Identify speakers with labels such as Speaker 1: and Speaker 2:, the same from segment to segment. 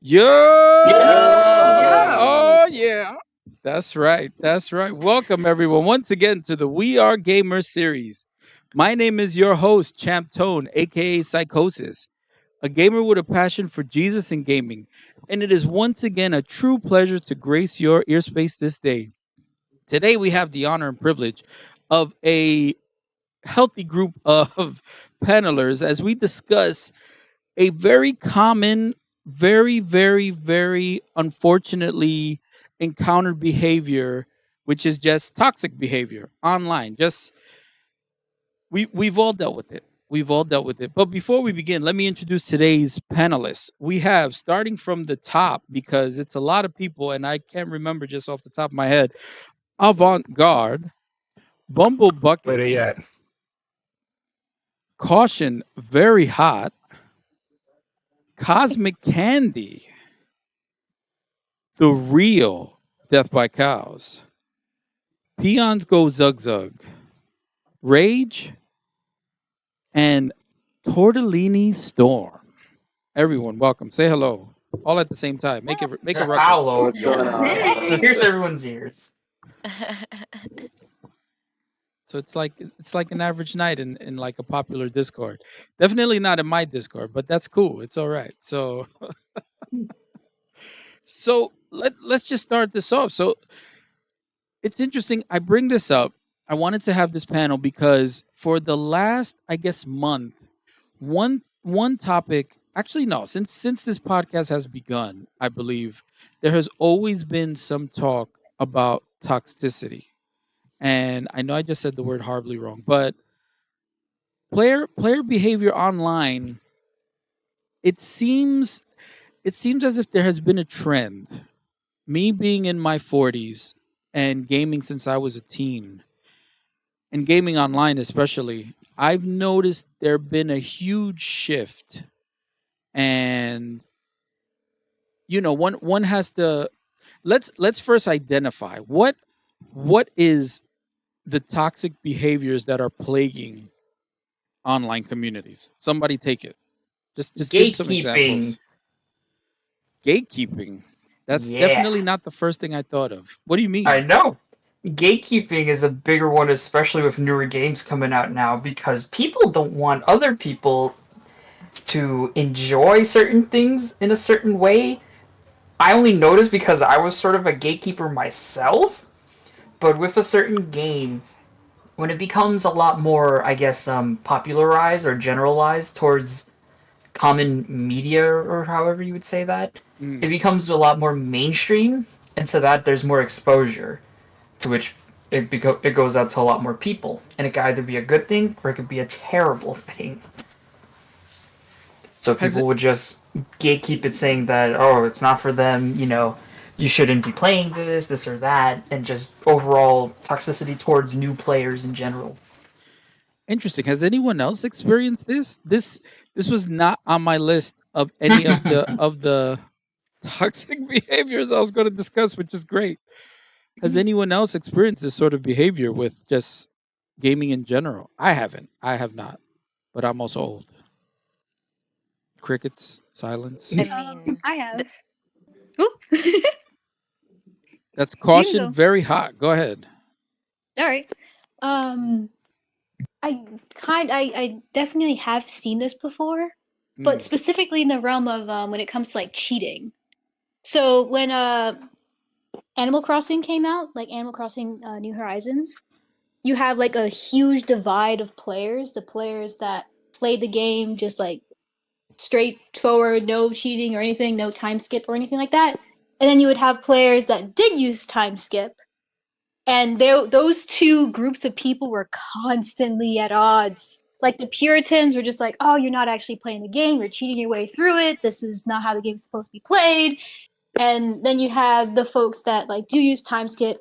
Speaker 1: Yeah.
Speaker 2: Yo!
Speaker 1: Oh, yeah. That's right. That's right. Welcome, everyone, once again to the We Are Gamers series. My name is your host, Champ Tone, aka Psychosis, a gamer with a passion for Jesus and gaming. And it is once again a true pleasure to grace your ear space this day. Today, we have the honor and privilege of a healthy group of panelers as we discuss a very common, very unfortunately encountered behavior, which is just toxic behavior online. Just we've all dealt with it. We've all dealt with it. But before we begin, let me introduce today's panelists. We have starting from the top because it's a lot of people and I can't remember just off the top of my head. Avant Garde, Bumble
Speaker 2: Wait
Speaker 1: Bucket,
Speaker 2: yet.
Speaker 1: Caution, very hot, Cosmic Candy, the real Death by Cows, Peons Go Zug Zug, Rage, and Tortellini Storm. Everyone, welcome. Say hello. All at the same time. Make a ruckus.
Speaker 3: Hello.
Speaker 4: What's going on?
Speaker 3: Here's everyone's ears.
Speaker 1: So it's like an average night in like a popular Discord. Definitely not in my Discord, but that's cool. It's all right. So let's just start this off. So it's interesting. I bring this up. I wanted to have this panel because for the last, I guess, month, one topic. Actually, no. Since this podcast has begun, I believe there has always been some talk about toxicity, and I know I just said the word horribly wrong, but player behavior online. It seems as if there has been a trend. Me being in my 40s and gaming since I was a teen, and gaming online especially, I've noticed there been a huge shift. And one has to let's first identify what is the toxic behaviors that are plaguing online communities. Somebody take it. Just give some examples.
Speaker 3: Gatekeeping.
Speaker 1: Gatekeeping. That's
Speaker 3: Yeah.
Speaker 1: definitely not the first thing I thought of. What do you mean?
Speaker 3: I know. Gatekeeping is a bigger one, especially with newer games coming out now, because people don't want other people to enjoy certain things in a certain way. I only noticed because I was sort of a gatekeeper myself, but with a certain game, when it becomes a lot more, I guess, popularized or generalized towards common media or however you would say that, it becomes a lot more mainstream, and so that there's more exposure to which it goes out to a lot more people, and it can either be a good thing or it could be a terrible thing. So people would just gatekeep it, saying that, oh, it's not for them, you shouldn't be playing this or that, and just overall toxicity towards new players in general.
Speaker 1: Interesting. Has anyone else experienced this? This was not on my list of any of the toxic behaviors I was going to discuss, which is great. Has anyone else experienced this sort of behavior with just gaming in general? I haven't. I have not. But I'm also old. Crickets, silence.
Speaker 5: I mean,
Speaker 6: I have.
Speaker 1: That's caution
Speaker 6: go.
Speaker 1: very hot. Go ahead.
Speaker 6: All right. I definitely have seen this before, but specifically in the realm of when it comes to like cheating. So when Animal Crossing came out, like Animal Crossing New Horizons, you have like a huge divide of players. The players that play the game just like straightforward, no cheating or anything, no time skip or anything like that. And then you would have players that did use time skip. And those two groups of people were constantly at odds. Like the Puritans were just like, oh, you're not actually playing the game. You're cheating your way through it. This is not how the game's supposed to be played. And then you have the folks that like do use time skip,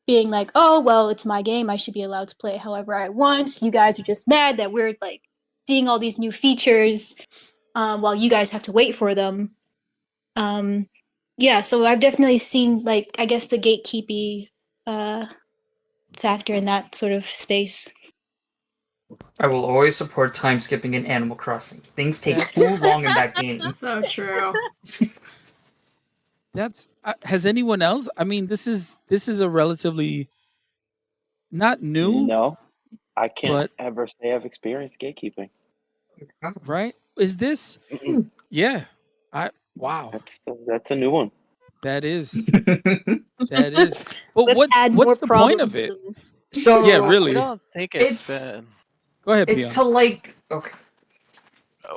Speaker 6: being like, oh, well, it's my game. I should be allowed to play it however I want. You guys are just mad that we're like seeing all these new features while you guys have to wait for them. Yeah, so I've definitely seen like, I guess the gatekeeping factor in that sort of space.
Speaker 3: I will always support time skipping in Animal Crossing. Things take
Speaker 1: That's
Speaker 3: too long in that game.
Speaker 2: So true.
Speaker 1: that's has anyone else? I mean, this is a relatively not new,
Speaker 4: No, I can't
Speaker 1: but
Speaker 4: ever say I've experienced gatekeeping.
Speaker 1: right? Is this
Speaker 4: Mm-mm.
Speaker 1: yeah. I wow.
Speaker 4: That's a new one.
Speaker 1: That is that is. But
Speaker 6: Let's add more
Speaker 1: what's the point
Speaker 6: problems
Speaker 1: of
Speaker 6: to
Speaker 1: it?
Speaker 6: the list.
Speaker 3: So
Speaker 1: Yeah,
Speaker 5: I
Speaker 1: really.
Speaker 5: don't think it's
Speaker 3: it's
Speaker 5: been.
Speaker 1: Go ahead,
Speaker 3: it's to
Speaker 1: Beyonce.
Speaker 3: like okay.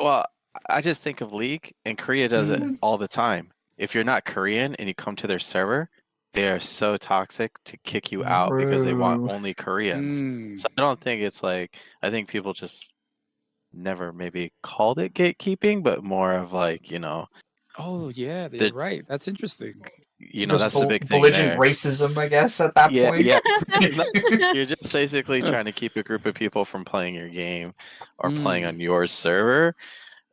Speaker 5: Well, I just think of League, and Korea does it all the time. If you're not Korean and you come to their server, they are so toxic to kick you out because they want
Speaker 3: True.
Speaker 5: only Koreans.
Speaker 1: Mm.
Speaker 5: So I don't think it's like, I think people just never maybe called it gatekeeping, but more of like,
Speaker 1: Oh yeah, you're
Speaker 5: the
Speaker 1: right. That's interesting.
Speaker 3: Just
Speaker 5: that's the big thing
Speaker 3: belligerent
Speaker 5: there.
Speaker 3: racism, I guess, at that
Speaker 5: Yeah,
Speaker 3: point.
Speaker 5: yeah. You're just basically trying to keep a group of people from playing your game or playing on your server.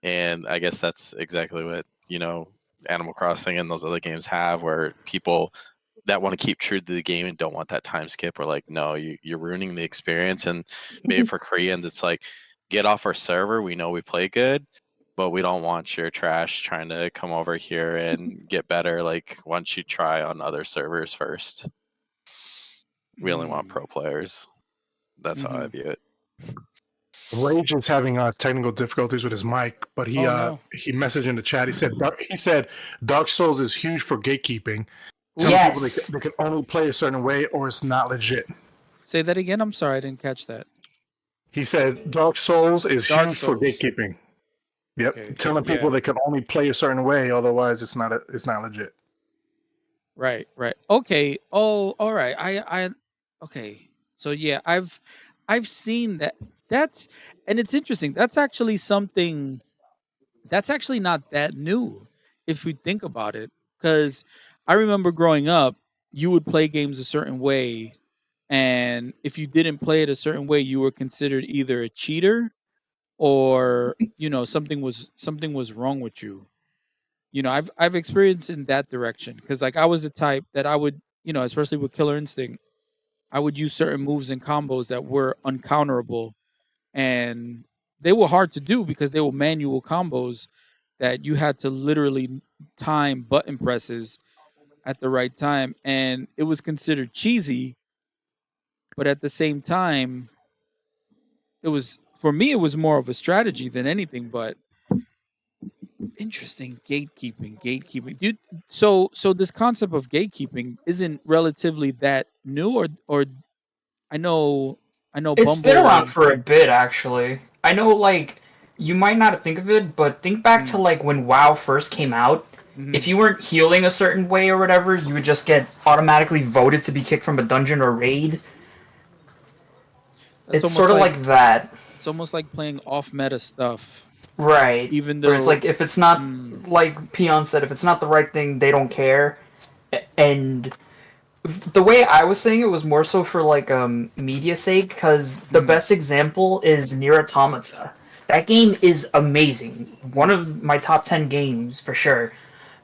Speaker 5: And I guess that's exactly what, Animal Crossing and those other games have, where people that want to keep true to the game and don't want that time skip are like, no, you're ruining the experience. And maybe for Koreans, it's like, get off our server. We know we play good, but we don't want your trash trying to come over here and get better. Like, why don't you try on other servers first? We only want pro players. That's how I view it.
Speaker 7: Rage is having technical difficulties with his mic, but he
Speaker 1: Oh, no.
Speaker 7: he messaged in the chat. He said Dark Souls is huge for gatekeeping. Telling
Speaker 3: Yes.
Speaker 7: people they can only play a certain way or it's not legit.
Speaker 1: Say that again. I'm sorry, I didn't catch that.
Speaker 7: He said Dark Souls is
Speaker 1: Dark
Speaker 7: huge for
Speaker 1: Souls.
Speaker 7: gatekeeping. Yep,
Speaker 1: Okay,
Speaker 7: telling people
Speaker 1: yeah.
Speaker 7: they can only play a certain way, otherwise it's not legit.
Speaker 1: Right. Okay. Oh, all right. I okay. So yeah, I've seen that. And it's interesting. That's actually something that's actually not that new if we think about it. Because I remember growing up, you would play games a certain way, and if you didn't play it a certain way, you were considered either a cheater or something was wrong with you. I've experienced in that direction because like I was the type that I would, especially with Killer Instinct, I would use certain moves and combos that were uncounterable, and they were hard to do because they were manual combos that you had to literally time button presses at the right time, and it was considered cheesy, but at the same time, it was for me it was more of a strategy than anything. But interesting, gatekeeping. So this concept of gatekeeping isn't relatively that new, or I know
Speaker 3: It's been
Speaker 1: Bumble.
Speaker 3: around for a bit, actually. I know, like, you might not think of it, but think back to, like, when WoW first came out. If you weren't healing a certain way or whatever, you would just get automatically voted to be kicked from a dungeon or raid.
Speaker 1: That's
Speaker 3: It's sort of like that.
Speaker 1: It's almost like playing off meta stuff.
Speaker 3: Right.
Speaker 1: Even
Speaker 3: Where it's
Speaker 1: though
Speaker 3: like, if it's not, like Peon said, if it's not the right thing, they don't care. And the way I was saying it was more so for like media sake, because the best example is Nier Automata. That game is amazing, one of my top 10 games for sure.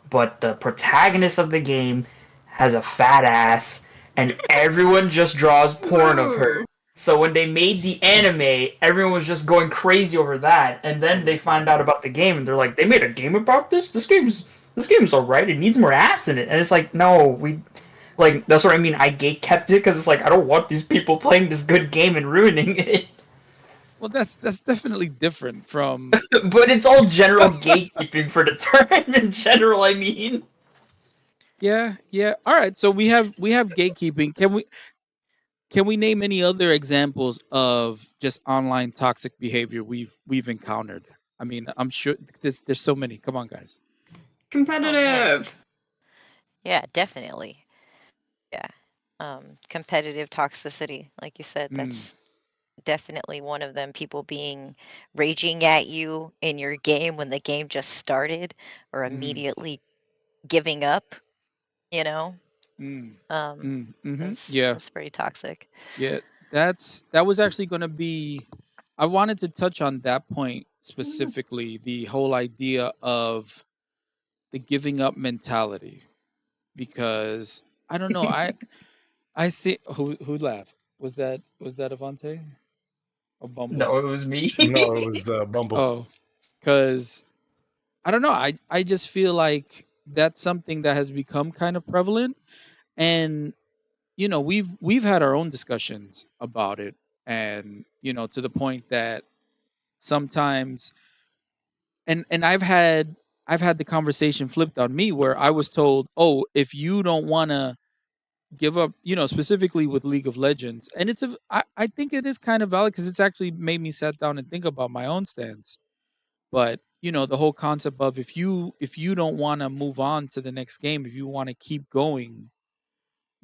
Speaker 3: But the protagonist of the game has a fat ass, and everyone just draws porn of her. So when they made the anime, everyone was just going crazy over that, and then they find out about the game, and they're like, "They made a game about this. This game's alright. It needs more ass in it." And it's like, no, like, that's what I mean. I gate kept it because it's like I don't want these people playing this good game and ruining it.
Speaker 1: well, that's definitely different from.
Speaker 3: But it's all general gatekeeping for the term in general. I mean,
Speaker 1: Yeah. All right. So we have gatekeeping. Can we name any other examples of just online toxic behavior we've encountered? I mean, I'm sure there's so many. Come on, guys.
Speaker 2: Competitive.
Speaker 8: Yeah, definitely. Yeah. Competitive toxicity, like you said, that's definitely one of them. People being raging at you in your game when the game just started, or immediately giving up, you know?
Speaker 1: Yeah.
Speaker 8: That's pretty toxic.
Speaker 1: Yeah, that was actually going to be. I wanted to touch on that point specifically, the whole idea of the giving up mentality, because I don't know. I see who laughed. Was that Avante? or Bumble?
Speaker 3: No, it was me.
Speaker 7: No, it was Bumble.
Speaker 1: Oh, because I don't know. I just feel like that's something that has become kind of prevalent, and we've had our own discussions about it, and to the point that sometimes, and I've had the conversation flipped on me where I was told, oh, if you don't want to give up, specifically with League of Legends, and I think it is kind of valid because it's actually made me sit down and think about my own stance. But the whole concept of if you don't want to move on to the next game, if you want to keep going,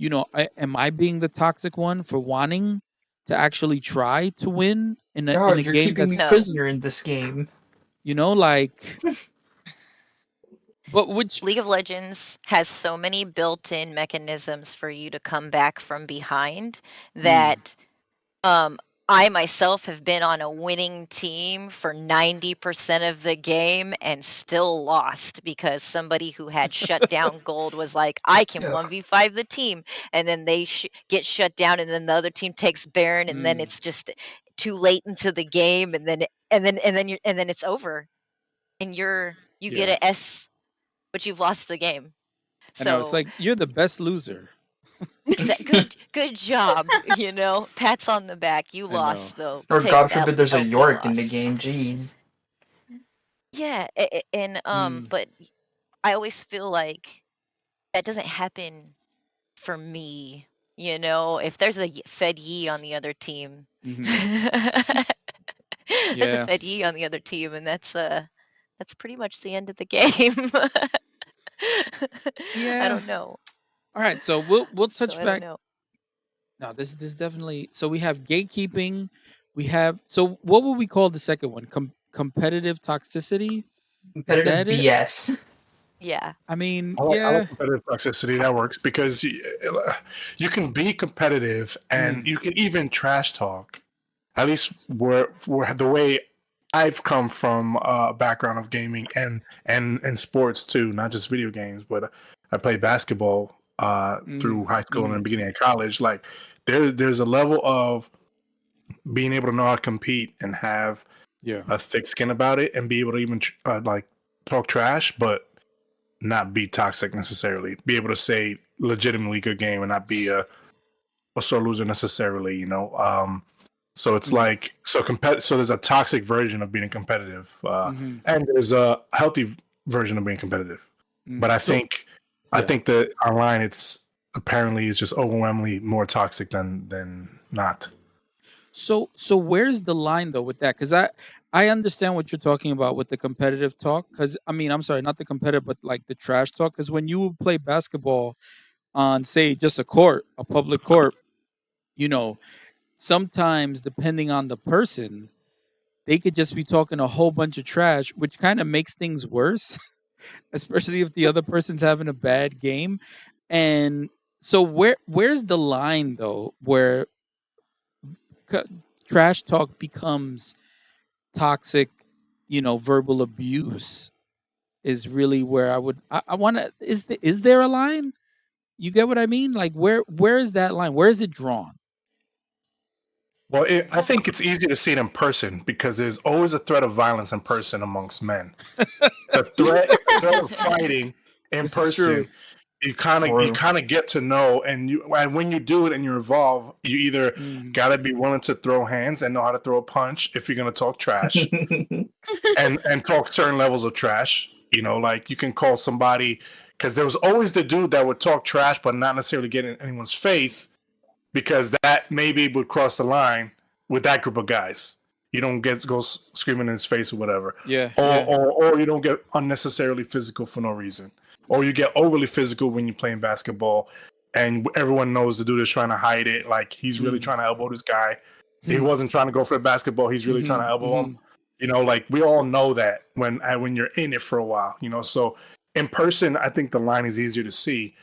Speaker 1: am I being the toxic one for wanting to actually try to win in a
Speaker 3: Oh,
Speaker 1: in a
Speaker 3: you're
Speaker 1: game
Speaker 3: keeping me
Speaker 1: that's
Speaker 8: No.
Speaker 3: prisoner in this game.
Speaker 1: like, but which
Speaker 8: League of Legends has so many built-in mechanisms for you to come back from behind that I myself have been on a winning team for 90% of the game and still lost because somebody who had shut down gold was like, I can
Speaker 3: Ugh.
Speaker 8: 1v5 the team. And then they get shut down and then the other team takes Baron and then it's just too late into the game and then it's over. And you get a S, but you've lost the game.
Speaker 1: I know it's
Speaker 8: So
Speaker 1: like you're the best loser.
Speaker 8: good job, pats on the back. You
Speaker 1: I know.
Speaker 8: lost though.
Speaker 3: Or
Speaker 8: Take
Speaker 3: God
Speaker 8: that
Speaker 3: forbid there's a
Speaker 8: LP
Speaker 3: Yorick in the
Speaker 8: loss.
Speaker 3: game. Jeez.
Speaker 8: Yeah, and but I always feel like that doesn't happen for me. If there's a Fed Yi on the other team, there's a
Speaker 1: Yeah.
Speaker 8: Fed Yi on the other team, and that's pretty much the end of the game.
Speaker 1: Yeah.
Speaker 8: I don't know.
Speaker 1: All right, so we'll
Speaker 8: So
Speaker 1: touch
Speaker 8: I
Speaker 1: back.
Speaker 8: don't know.
Speaker 1: No, this definitely. So we have gatekeeping. We have. So what would we call the second one? Competitive toxicity.
Speaker 3: Competitive
Speaker 1: that it?
Speaker 3: BS.
Speaker 8: Yeah.
Speaker 1: I mean,
Speaker 7: I
Speaker 1: yeah.
Speaker 7: like competitive toxicity. That works because you can be competitive and you can even trash talk. At least where the way I've come from a background of gaming and sports too, not just video games, but I played basketball through high school and the beginning of college. Like there's a level of being able to know how to compete and have a thick skin about it and be able to even like talk trash, but not be toxic necessarily. Be able to say legitimately good game and not be a sore loser necessarily. So it's like so there's a toxic version of being competitive, and there's a healthy version of being competitive. But I think that online it's just overwhelmingly more toxic than not.
Speaker 1: So where's the line though with that? Because I understand what you're talking about with the competitive talk. Because I'm sorry, not the competitive, but like the trash talk. Because when you play basketball on, say, just a public court, sometimes depending on the person, they could just be talking a whole bunch of trash, which kind of makes things worse, especially if the other person's having a bad game. And so where's the line though, where trash talk becomes toxic, verbal abuse is really where I want to, is there a line? You get what I mean? Like where is that line? Where is it drawn?
Speaker 7: Well, I think it's easy to see it in person because there's always a threat of violence in person amongst men. The threat of fighting in
Speaker 1: This is
Speaker 7: person,
Speaker 1: true.
Speaker 7: you kind of get to know, and when you do it and you're involved, you either gotta be willing to throw hands and know how to throw a punch if you're gonna talk trash, and talk certain levels of trash. Like you can call somebody because there was always the dude that would talk trash but not necessarily get in anyone's face, because that maybe would cross the line with that group of guys. You don't go screaming in his face or whatever.
Speaker 1: Yeah.
Speaker 7: Or you don't get unnecessarily physical for no reason. Or you get overly physical when you're playing basketball and everyone knows the dude is trying to hide it. Like he's really trying to elbow this guy. He wasn't trying to go for the basketball. He's really trying to elbow him. Like we all know that when you're in it for a while, so in person, I think the line is easier to see.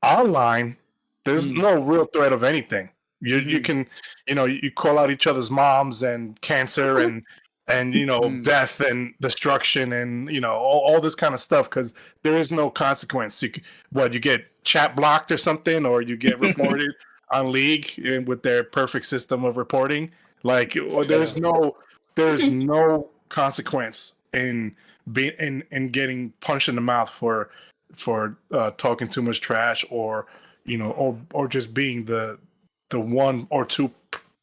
Speaker 7: Online, there's no real threat of anything. You can, you call out each other's moms and cancer and death and destruction and all this kind of stuff because there is no consequence. You get chat blocked or something, or you get reported on League with their perfect system of reporting. Like there's no consequence in in getting punched in the mouth for talking too much trash, or or just being the one or two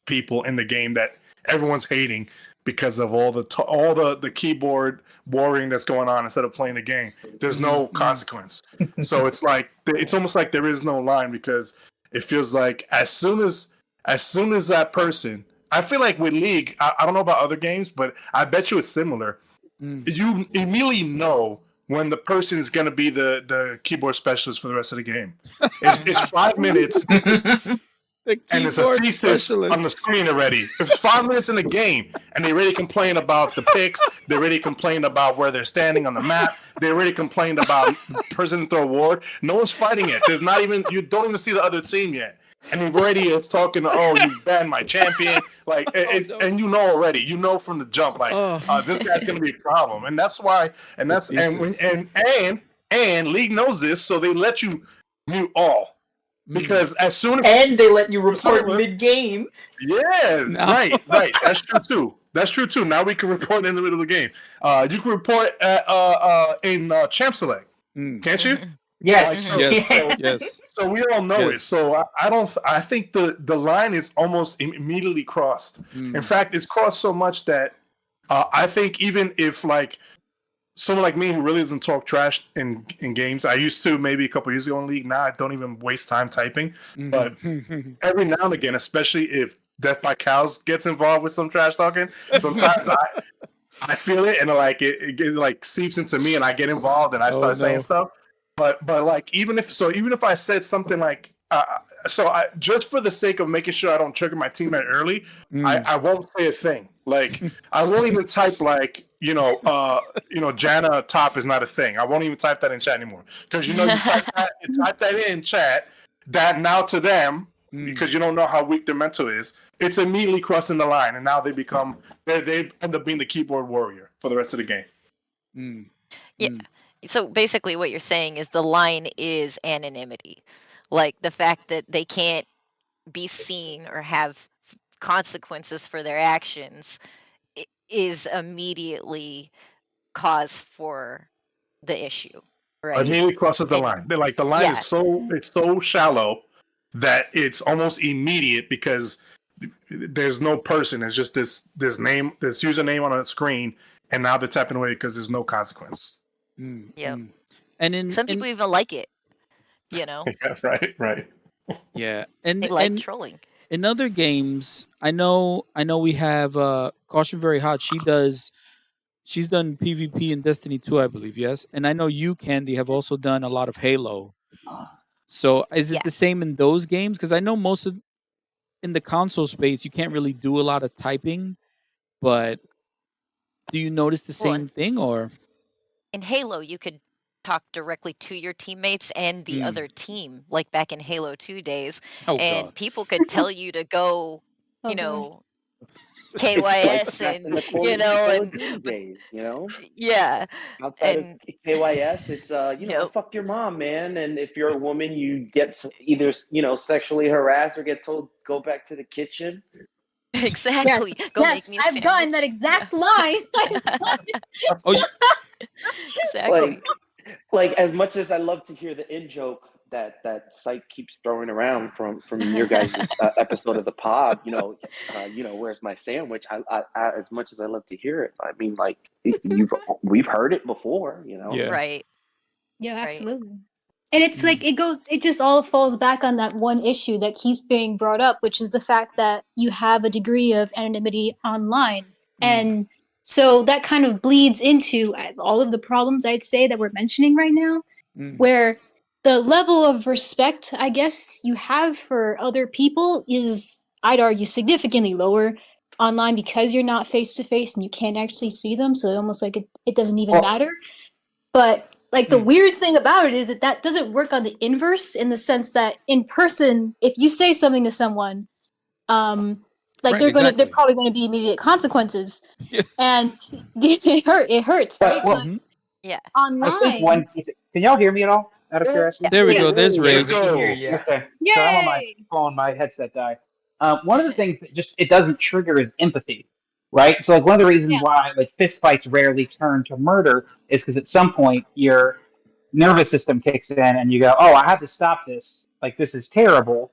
Speaker 7: people in the game that everyone's hating because of all the keyboard warring that's going on instead of playing the game. There's no consequence. So it's like it's almost like there is no line, because it feels like as soon as that person, I feel like with League, I don't know about other games, but I bet you it's similar. You immediately know when the person is going to be the keyboard specialist for the rest of the game. It's 5 minutes. And there's a thesis on the screen already. It's 5 minutes in the game, and they already complain about the picks. They already complain about where they're standing on the map. They already complained about the person to throw award. No one's fighting it. There's not even, you don't even see the other team yet. And already it's talking, oh, you banned my champion. Like, and you know already, from the jump, like, this guy's going to be a problem. And that's why, and League knows this, so they let you mute all. Because as soon as
Speaker 3: they let you report mid-game.
Speaker 7: Yeah, right. That's true too. Now we can report in the middle of the game. You can report in Champ Select, can't you?
Speaker 3: Yes.
Speaker 1: Yes.
Speaker 7: So we all know it. So I think the line is almost immediately crossed. In fact, it's crossed so much that I think even if like someone like me who really doesn't talk trash in games, I used to maybe a couple years ago in League. Now I don't even waste time typing. But every now and again, especially if Death by Cows gets involved with some trash talking, sometimes I feel it, and like it like seeps into me, and I get involved and I start saying stuff. But like even if I said something like just for the sake of making sure I don't trigger my teammate early, I won't say a thing. Like I won't even type like Jana top is not a thing. I won't even type that in chat anymore, because you type that in chat, that now to them, because you don't know how weak their mental is, it's immediately crossing the line, and now they end up being the keyboard warrior for the rest of the game.
Speaker 8: Yeah. So basically what you're saying is the line is anonymity. Like the fact that they can't be seen or have consequences for their actions is immediately cause for the issue, right?
Speaker 7: Immediately crosses the line. They're like, the line is so shallow that it's almost immediate, because there's no person. It's just this name, this username on a screen, and now they're tapping away because there's no consequence.
Speaker 8: Yep.
Speaker 1: And
Speaker 8: some people even like it,
Speaker 7: Yeah, right.
Speaker 1: Yeah, and
Speaker 8: they like trolling.
Speaker 1: In other games, I know we have Caution Very Hot. She's done PvP in Destiny 2, I believe, yes. And I know you, Candy, have also done a lot of Halo. So is it the same in those games? Because I know in the console space, you can't really do a lot of typing, but do you notice the same thing, or?
Speaker 8: In Halo, you could talk directly to your teammates and the other team, like back in Halo 2 days. And people could tell you to go, KYS and
Speaker 4: days,
Speaker 8: yeah.
Speaker 4: Outside of KYS, it's fuck your mom, man. And if you're a woman, you get either sexually harassed or get told go back to the kitchen.
Speaker 8: Exactly.
Speaker 6: Yes, I've gotten that exact line.
Speaker 8: Exactly.
Speaker 4: Like as much as I love to hear the in joke that Psych keeps throwing around from your guys' episode of the pod, where's my sandwich? I as much as I love to hear it, I mean, like we've heard it before,
Speaker 1: Yeah.
Speaker 8: Right.
Speaker 6: Yeah, absolutely. And it's like it just all falls back on that one issue that keeps being brought up, which is the fact that you have a degree of anonymity online. And so that kind of bleeds into all of the problems, I'd say, that we're mentioning right now, where the level of respect, I guess, you have for other people is, I'd argue, significantly lower online, because you're not face-to-face and you can't actually see them, so almost like it doesn't even matter. But like the weird thing about it is that doesn't work on the inverse, in the sense that in person, if you say something to someone, they're probably gonna be immediate consequences, and it hurts, right?
Speaker 9: Well,
Speaker 8: yeah.
Speaker 6: Online.
Speaker 9: Can y'all hear me at all? Out of curiosity.
Speaker 1: There we go. There's Rage.
Speaker 3: Okay.
Speaker 9: So I'm on my phone. My headset died. one of the things that just it doesn't trigger is empathy, right? So like one of the reasons
Speaker 6: Yeah.
Speaker 9: why like fist fights rarely turn to murder is because at some point your nervous system kicks in and you go, oh, I have to stop this. Like this is terrible,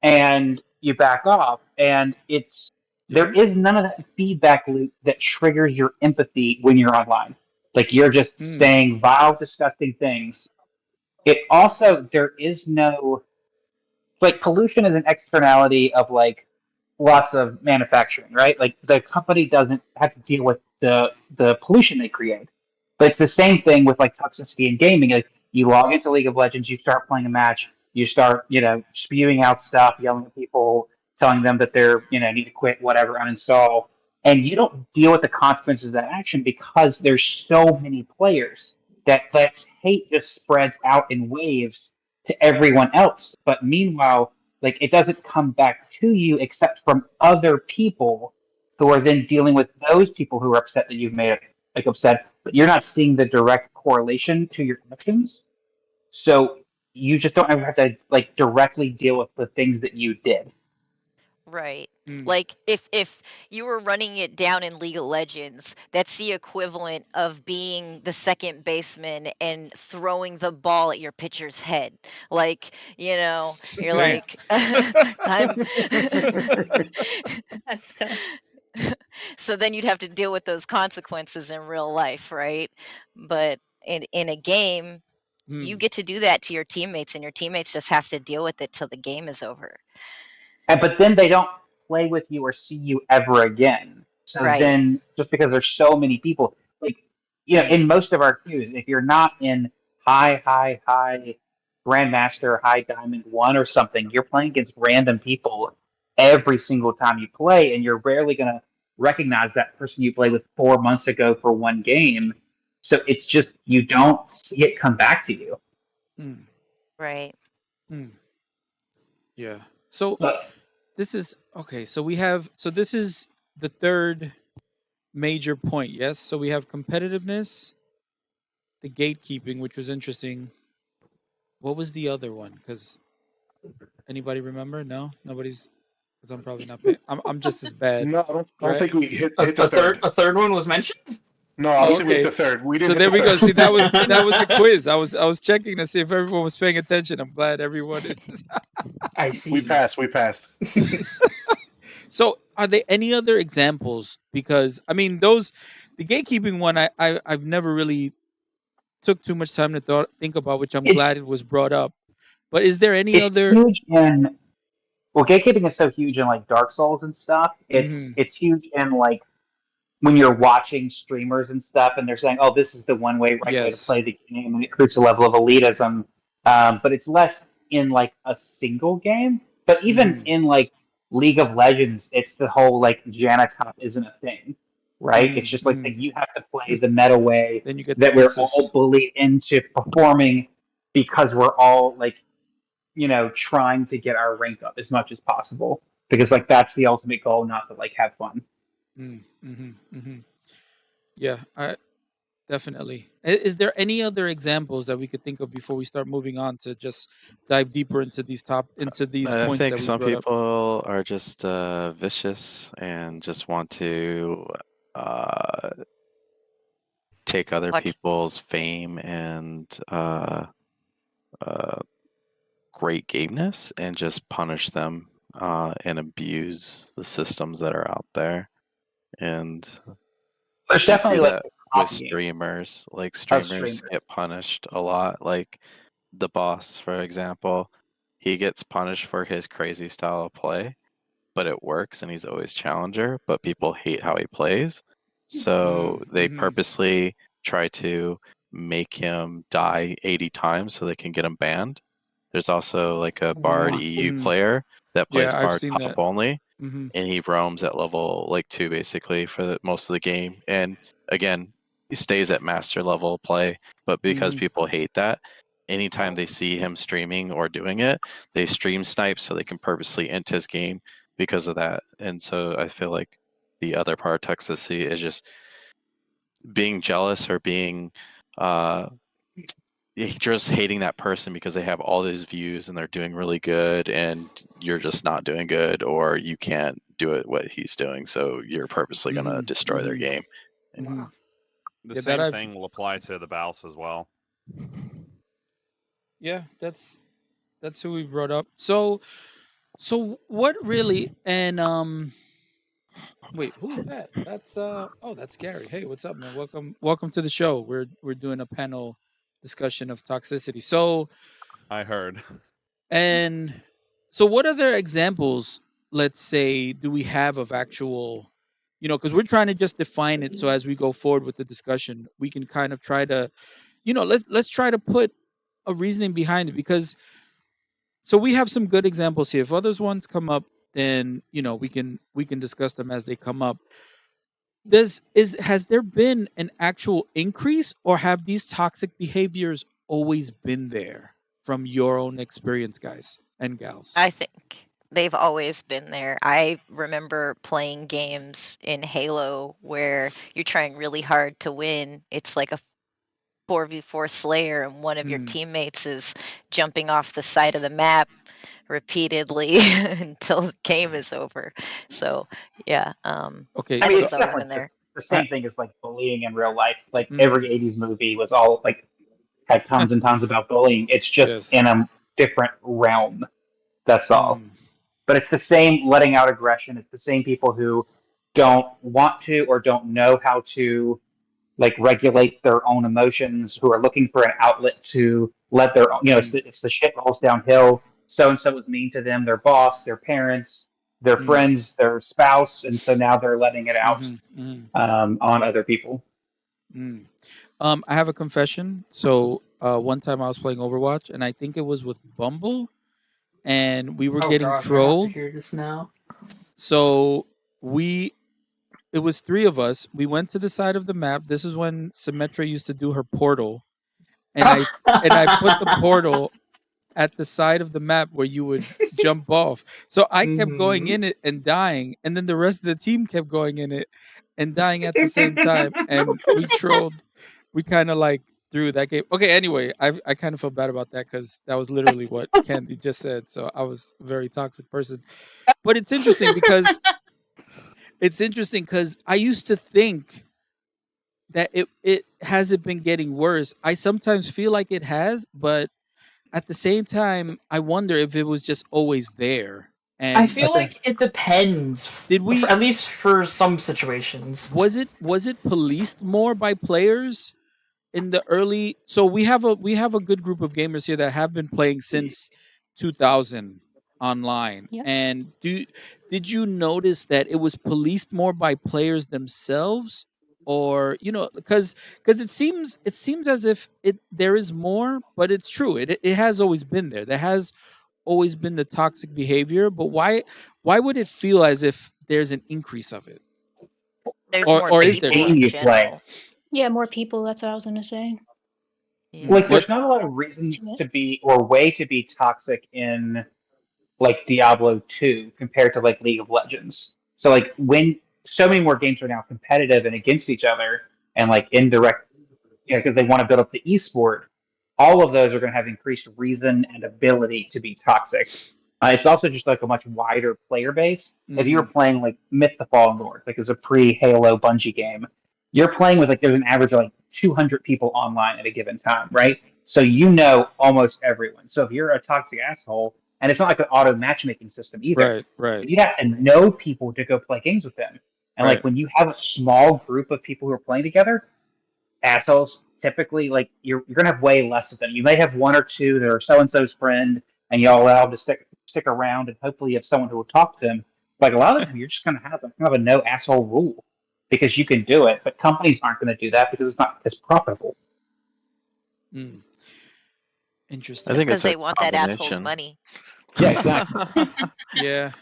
Speaker 9: and you back off, and there
Speaker 1: Yeah.
Speaker 9: is none of that feedback loop that triggers your empathy when you're online. Like you're just
Speaker 1: Mm.
Speaker 9: saying vile, disgusting things. It also there is no like pollution is an externality of like lots of manufacturing, right? Like the company doesn't have to deal with the pollution they create. But it's the same thing with like toxicity in gaming. Like you log into League of Legends, you start playing a match, you start, spewing out stuff, yelling at people, telling them that they're, need to quit, whatever, uninstall. And you don't deal with the consequences of that action because there's so many players that hate just spreads out in waves to everyone else. But meanwhile, like it doesn't come back to you except from other people who are then dealing with those people who are upset that you've made it like upset, but you're not seeing the direct correlation to your actions. So you just don't ever have to like directly deal with the things that you did.
Speaker 8: Right.
Speaker 1: Mm.
Speaker 8: Like if you were running it down in League of Legends, that's the equivalent of being the second baseman and throwing the ball at your pitcher's head. Like, you're
Speaker 1: Damn.
Speaker 8: like I'm
Speaker 6: That's tough.
Speaker 8: so then you'd have to deal with those consequences in real life, right? But in a game, you
Speaker 1: Mm.
Speaker 8: get to do that to your teammates, and your teammates just have to deal with it till the game is over.
Speaker 9: But then they don't play with you or see you ever again. So
Speaker 8: Right.
Speaker 9: then, just because there's so many people, like, in most of our queues, if you're not in high Grandmaster, high Diamond 1 or something, you're playing against random people every single time you play, and you're rarely going to recognize that person you played with 4 months ago for one game. So it's just, you don't see it come back to you.
Speaker 1: Mm.
Speaker 8: Right.
Speaker 1: Mm. Yeah. So
Speaker 9: But
Speaker 1: this is okay. So this is the third major point. Yes. So we have competitiveness, the gatekeeping, which was interesting. What was the other one? Because anybody remember? No, nobody's. Because I'm probably not paying. I'm just as bad.
Speaker 7: No, I don't
Speaker 1: Right?
Speaker 7: think we hit
Speaker 3: A,
Speaker 7: the third.
Speaker 3: a third one was mentioned.
Speaker 7: No, I'll say
Speaker 1: Okay.
Speaker 7: with the third. We didn't
Speaker 1: So
Speaker 7: hit
Speaker 1: there
Speaker 7: the
Speaker 1: we go.
Speaker 7: third.
Speaker 1: See, that was the quiz. I was checking to see if everyone was paying attention. I'm glad everyone is.
Speaker 3: I see.
Speaker 7: We passed.
Speaker 1: So, are there any other examples? Because I mean, the gatekeeping one, I've never really took too much time to think about, which I'm glad it was brought up. But is there any
Speaker 9: it's
Speaker 1: other?
Speaker 9: huge in gatekeeping is so huge in like Dark Souls and stuff.
Speaker 1: Mhm.
Speaker 9: It's huge in like when you're watching streamers and stuff, and they're saying, "Oh, this is the right way to
Speaker 1: Yes.
Speaker 9: play the game," and it creates a level of elitism. But it's less in like a single game. But even in like League of Legends, it's the whole like Janatop isn't a thing, right? It's just like that you have to play the meta way
Speaker 1: Then you get
Speaker 9: that
Speaker 1: the
Speaker 9: we're
Speaker 1: misses.
Speaker 9: all bullied into performing because we're all like trying to get our rank up as much as possible because like that's the ultimate goal, not to like have fun.
Speaker 1: Yeah, I definitely. Is there any other examples that we could think of before we start moving on to just dive deeper into these
Speaker 5: I
Speaker 1: points
Speaker 5: think
Speaker 1: that we
Speaker 5: some
Speaker 1: brought up?
Speaker 5: people are just vicious and just want to take other
Speaker 8: Watch.
Speaker 5: people's fame and great gameness and just punish them and abuse the systems that are out there. And
Speaker 9: There's
Speaker 5: you see
Speaker 9: definitely like
Speaker 5: that
Speaker 9: the
Speaker 5: with
Speaker 9: copying
Speaker 5: streamers. Like
Speaker 9: of
Speaker 5: streamers
Speaker 9: streamers.
Speaker 5: get punished a lot. Like the boss, for example, he gets punished for his crazy style of play, but it works and he's always challenger, but people hate how he plays. So they purposely try to make him die 80 times so they can get him banned. There's also like a Bard EU player that plays
Speaker 1: Yeah, I've
Speaker 5: Bard
Speaker 1: seen
Speaker 5: top
Speaker 1: that.
Speaker 5: only,
Speaker 1: Mhm.
Speaker 5: and he roams at level like 2 basically for most of the game. And again, he stays at master level play, but because people hate that, anytime they see him streaming or doing it, they stream snipe so they can purposely int his game because of that. And so I feel like the other part of toxicity is just being jealous or being you're just hating that person because they have all these views and they're doing really good, and you're just not doing good, or you can't do it what he's doing, so you're purposely gonna destroy their game.
Speaker 10: The same thing will apply to the Baus as well.
Speaker 1: Yeah, that's who we brought up. So what really and wait, who's that? That's that's Gary. Hey, what's up, man? Welcome to the show. We're doing a panel discussion of toxicity. So
Speaker 10: I heard.
Speaker 1: And so what other examples, let's say, do we have of actual, because we're trying to just define it so as we go forward with the discussion, we can kind of try to, let's try to put a reasoning behind it, because so we have some good examples here. If others ones come up, then we can discuss them as they come up. Has there been an actual increase, or have these toxic behaviors always been there from your own experience, guys and gals?
Speaker 8: I think they've always been there. I remember playing games in Halo where you're trying really hard to win. It's like a 4v4 Slayer, and one of your teammates is jumping off the side of the map repeatedly until the game is over. So yeah,
Speaker 1: okay.
Speaker 9: I mean,
Speaker 8: it's always been there.
Speaker 9: The same thing as like bullying in real life. Like every '80s movie was all like had tons and tons about bullying. It's just in a different realm. That's all. But it's the same letting out aggression. It's the same people who don't want to or don't know how to like regulate their own emotions, who are looking for an outlet to let their own, it's the shit rolls downhill. So and so was mean to them, their boss, their parents, their friends, their spouse, and so now they're letting it out on other people.
Speaker 1: I have a confession. So one time I was playing Overwatch, and I think it was with Bumble, and we were getting trolled.
Speaker 3: Hear this now.
Speaker 1: So it was three of us. We went to the side of the map. This is when Symmetra used to do her portal, and I put the portal at the side of the map where you would jump off. So I kept going in it and dying, and then the rest of the team kept going in it and dying at the same time. And we trolled. We kind of like threw that game. Okay, anyway, I kind of feel bad about that because that was literally what Candy just said. So I was a very toxic person. But it's interesting because I used to think that it hasn't been getting worse. I sometimes feel like it has, but at the same time, I wonder if it was just always there. And
Speaker 3: I feel like it depends.
Speaker 1: Did we
Speaker 3: at least for some situations?
Speaker 1: Was it policed more by players in the early? So we have a good group of gamers here that have been playing since 2000 online.
Speaker 6: Yep.
Speaker 1: And did you notice that it was policed more by players themselves, or because it seems as if there is more, but it's true. It has always been there. There has always been the toxic behavior, but why would it feel as if there's an increase of it?
Speaker 8: There's
Speaker 1: or is there?
Speaker 9: You play.
Speaker 6: Yeah, more people. That's what I was gonna say.
Speaker 8: Yeah.
Speaker 9: Like, there's not a lot of reason to be or way to be toxic in like Diablo 2 compared to like League of Legends. So like when so many more games are now competitive and against each other and like indirect, because they want to build up the esport, all of those are going to have increased reason and ability to be toxic. It's also just like a much wider player base. If you're playing like Myth the Fallen Lord, like it was a pre-Halo Bungie game, you're playing with like there's an average of like 200 people online at a given time, right? So almost everyone. So if you're a toxic asshole, and it's not like an auto matchmaking system either.
Speaker 1: Right.
Speaker 9: You have to know people to go play games with them. And like when you have a small group of people who are playing together, assholes typically like you're gonna have way less of them. You may have one or two that are so and so's friend, and you all allow them to stick around, and hopefully you have someone who will talk to them. Like a lot of the time, you're just gonna have a no asshole rule because you can do it, but companies aren't going to do that because it's not as profitable.
Speaker 1: Interesting.
Speaker 5: I think
Speaker 8: because
Speaker 5: it's
Speaker 8: they want that asshole's money.
Speaker 9: Yeah, exactly.
Speaker 1: Yeah.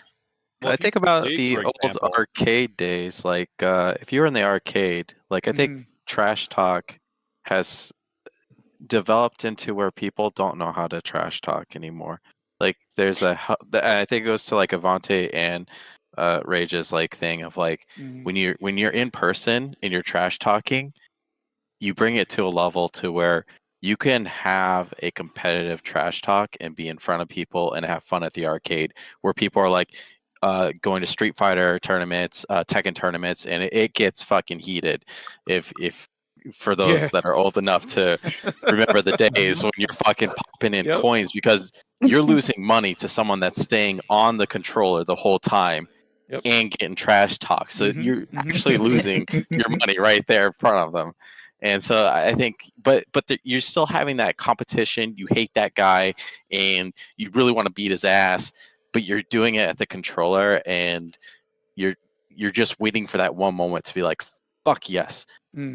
Speaker 10: Well,
Speaker 5: I think about
Speaker 10: played,
Speaker 5: the
Speaker 10: for
Speaker 5: old
Speaker 10: example-
Speaker 5: arcade days. Like, if you were in the arcade, like I think trash talk has developed into where people don't know how to trash talk anymore. Like, there's I think it goes to like Avante and Rage's like thing of like when you're in person and you're trash talking, you bring it to a level to where you can have a competitive trash talk and be in front of people and have fun at the arcade, where people are like going to Street Fighter tournaments, Tekken tournaments, and it gets fucking heated. If for those that are old enough to remember the days when you're fucking popping in coins because you're losing money to someone that's staying on the controller the whole time and getting trash talk. So you're actually losing your money right there in front of them. And so I think, but you're still having that competition. You hate that guy, and you really want to beat his ass, but you're doing it at the controller, and you're just waiting for that one moment to be like, "Fuck yes,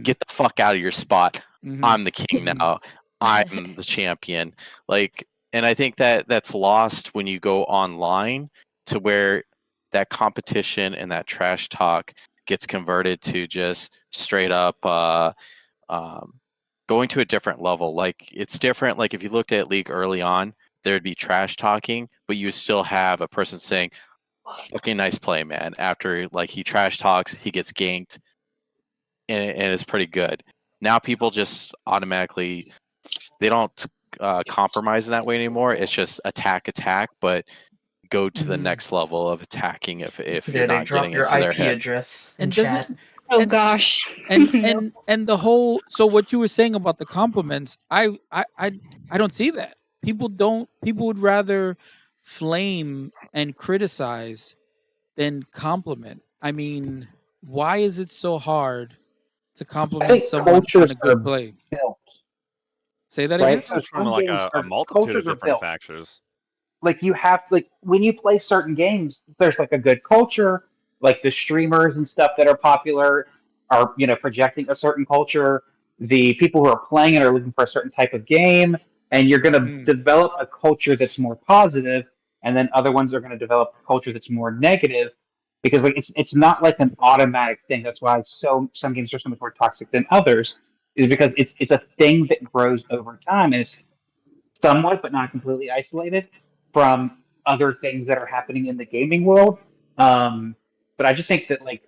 Speaker 5: get the fuck out of your spot. I'm the king now. I'm the champion." Like, and I think that's lost when you go online to where that competition and that trash talk gets converted to just straight up going to a different level. Like, it's different. Like, if you looked at League early on, there'd be trash talking, but you still have a person saying, "Fucking nice play, man." After like he trash talks, he gets ganked, and it's pretty good. Now people just automatically, they don't compromise in that way anymore. It's just attack, but go to the next level of attacking if you're not getting
Speaker 3: your
Speaker 5: into their
Speaker 3: IP
Speaker 5: head.
Speaker 3: address in
Speaker 1: And does
Speaker 3: chat.
Speaker 1: it?
Speaker 6: Oh gosh.
Speaker 1: And the whole, so what you were saying about the compliments, I don't see that. People would rather flame and criticize than compliment. I mean, why is it so hard to
Speaker 9: I
Speaker 1: compliment
Speaker 9: think
Speaker 1: someone
Speaker 9: cultures
Speaker 1: on a
Speaker 9: are
Speaker 1: good play?
Speaker 9: built,
Speaker 1: Say that
Speaker 9: right?
Speaker 1: again?
Speaker 9: So
Speaker 10: From
Speaker 9: some
Speaker 10: like
Speaker 9: games
Speaker 10: a multitude
Speaker 9: cultures
Speaker 10: of
Speaker 9: are
Speaker 10: different
Speaker 9: built.
Speaker 10: factors.
Speaker 9: Like you have like when you play certain games, there's like a good culture. Like the streamers and stuff that are popular are projecting a certain culture. The people who are playing it are looking for a certain type of game, and you're going to develop a culture that's more positive, and then other ones are going to develop a culture that's more negative. Because like it's not like an automatic thing. That's why some games are so much more toxic than others, is because it's a thing that grows over time, and it's somewhat but not completely isolated from other things that are happening in the gaming world. But I just think that like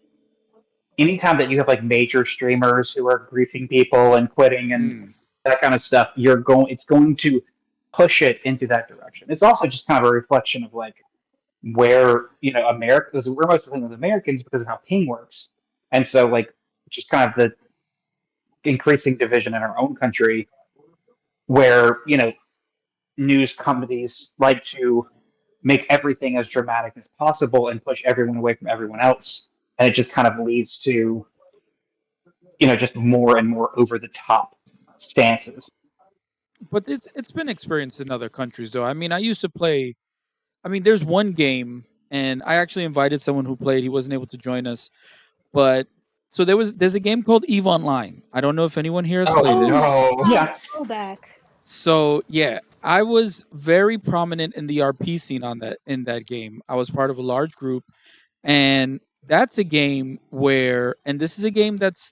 Speaker 9: anytime that you have like major streamers who are griefing people and quitting and that kind of stuff, it's going to push it into that direction. It's also just kind of a reflection of like where America, because we're most of as Americans because of how ping works, and so like just kind of the increasing division in our own country, where news companies like to make everything as dramatic as possible and push everyone away from everyone else, and it just kind of leads to just more and more over the top stances.
Speaker 1: But it's been experienced in other countries though. I mean, I used to play. I mean, there's one game, and I actually invited someone who played. He wasn't able to join us, but so there's a game called Eve Online. I don't know if anyone here has played it.
Speaker 3: No.
Speaker 9: Yeah.
Speaker 6: Throwback.
Speaker 1: So yeah, I was very prominent in the RP scene in that game. I was part of a large group, and that's a game where, and this is a game that's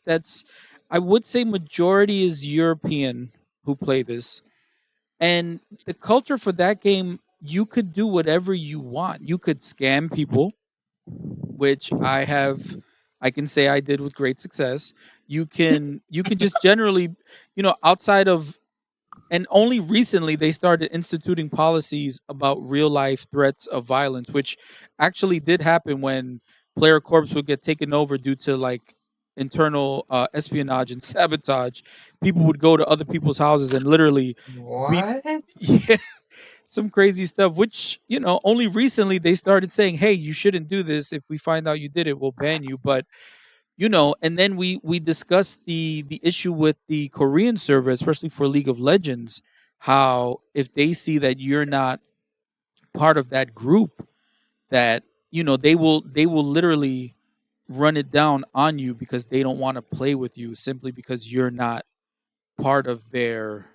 Speaker 1: I would say majority is European who play this, and the culture for that game, you could do whatever you want. You could scam people, which I can say I did with great success. You can just generally, outside of, and only recently they started instituting policies about real life threats of violence, which actually did happen when player corps would get taken over due to like internal espionage and sabotage. People would go to other people's houses and literally beat,
Speaker 3: What?
Speaker 1: yeah, some crazy stuff, which only recently they started saying, hey, you shouldn't do this. If we find out you did it, we'll ban you. But and then we discussed the issue with the Korean server, especially for League of Legends, how if they see that you're not part of that group, that they will literally run it down on you because they don't want to play with you simply because you're not part of their,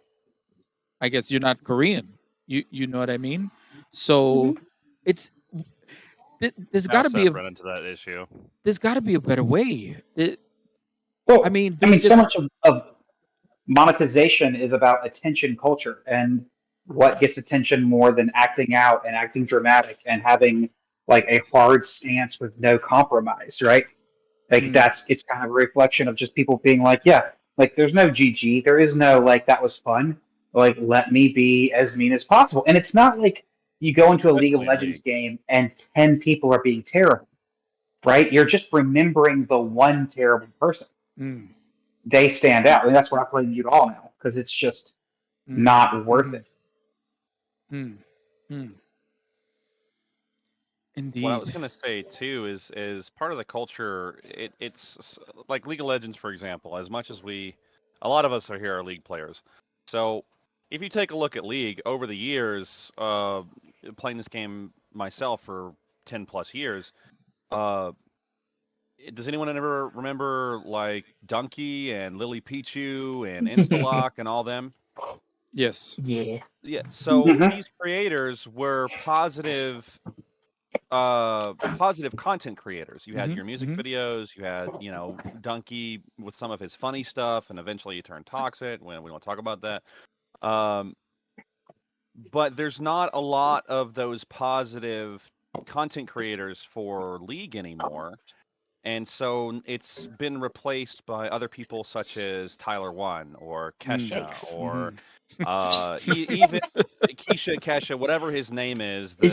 Speaker 1: I guess you're not Korean. You know what I mean? So it's there's got to be
Speaker 10: run into that issue.
Speaker 1: there's got to be a better way.
Speaker 9: Well,
Speaker 1: I mean,
Speaker 9: so much of monetization is about attention culture, and what gets attention more than acting out and acting dramatic and having like a hard stance with no compromise, right? Like it's kind of a reflection of just people being like, yeah, like there's no GG, there is no like that was fun. Like, let me be as mean as possible. And it's not like you go into a League of
Speaker 10: Especially in
Speaker 9: Legends
Speaker 10: League.
Speaker 9: game and 10 people are being terrible, right? You're just remembering the one terrible person.
Speaker 1: Mm.
Speaker 9: They stand out. And that's why I play Mute All now, because it's just not worth it.
Speaker 1: Indeed.
Speaker 10: What I was gonna say too is part of the culture. It's like League of Legends, for example. As much as a lot of us are here are League players. So if you take a look at League over the years, playing this game myself for 10+ years, does anyone ever remember like Donkey and Lily Pichu and Instalock and all them?
Speaker 1: Yes.
Speaker 3: Yeah.
Speaker 10: Yeah. So these creators were positive content creators. You had your music videos, you had, Donkey with some of his funny stuff, and eventually he turned toxic. We don't talk about that. But there's not a lot of those positive content creators for League anymore. And so it's been replaced by other people such as Tyler One or Kesha or even Kesha, whatever his name is. The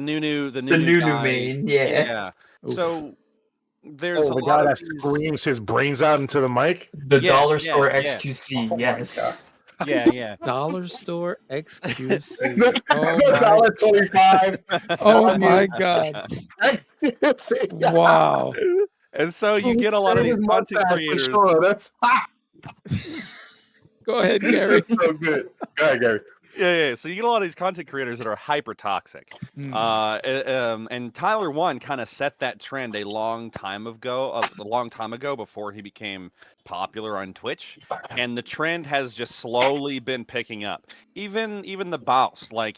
Speaker 10: new guy.
Speaker 3: main, yeah.
Speaker 10: So there's a
Speaker 7: the
Speaker 10: lot
Speaker 7: guy
Speaker 10: of
Speaker 7: that screams his brains out into the mic.
Speaker 3: The dollar store XQC,
Speaker 7: Oh my
Speaker 3: yes.
Speaker 10: Yeah.
Speaker 1: Dollar store XQC.
Speaker 7: The $1.25.
Speaker 1: Oh my God. Wow.
Speaker 10: And so you get a lot of these content creators.
Speaker 7: Sure. That's
Speaker 1: Go ahead, Gary.
Speaker 7: so good. Go ahead, Gary.
Speaker 10: Yeah. So you get a lot of these content creators that are hyper toxic. And Tyler One kind of set that trend a long time ago before he became popular on Twitch, and the trend has just slowly been picking up. Even the boss, like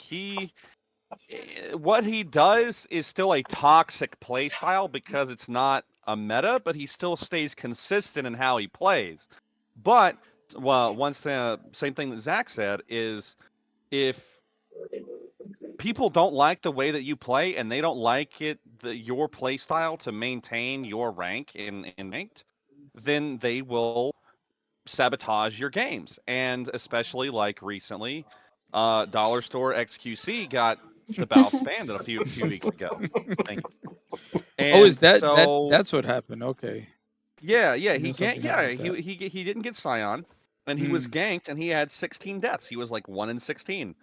Speaker 10: what he does is still a toxic play style because it's not a meta, but he still stays consistent in how he plays. But once the same thing that Zach said is, if people don't like the way that you play and they don't like your play style to maintain your rank in ranked, then they will sabotage your games. And especially like recently, Dollar Store XQC got the bounce banned a few weeks ago. Thank you. And
Speaker 1: is that's what happened? Okay.
Speaker 10: Yeah, he didn't get Scion, and he was ganked, and he had 16 deaths. He was like 1 in 16.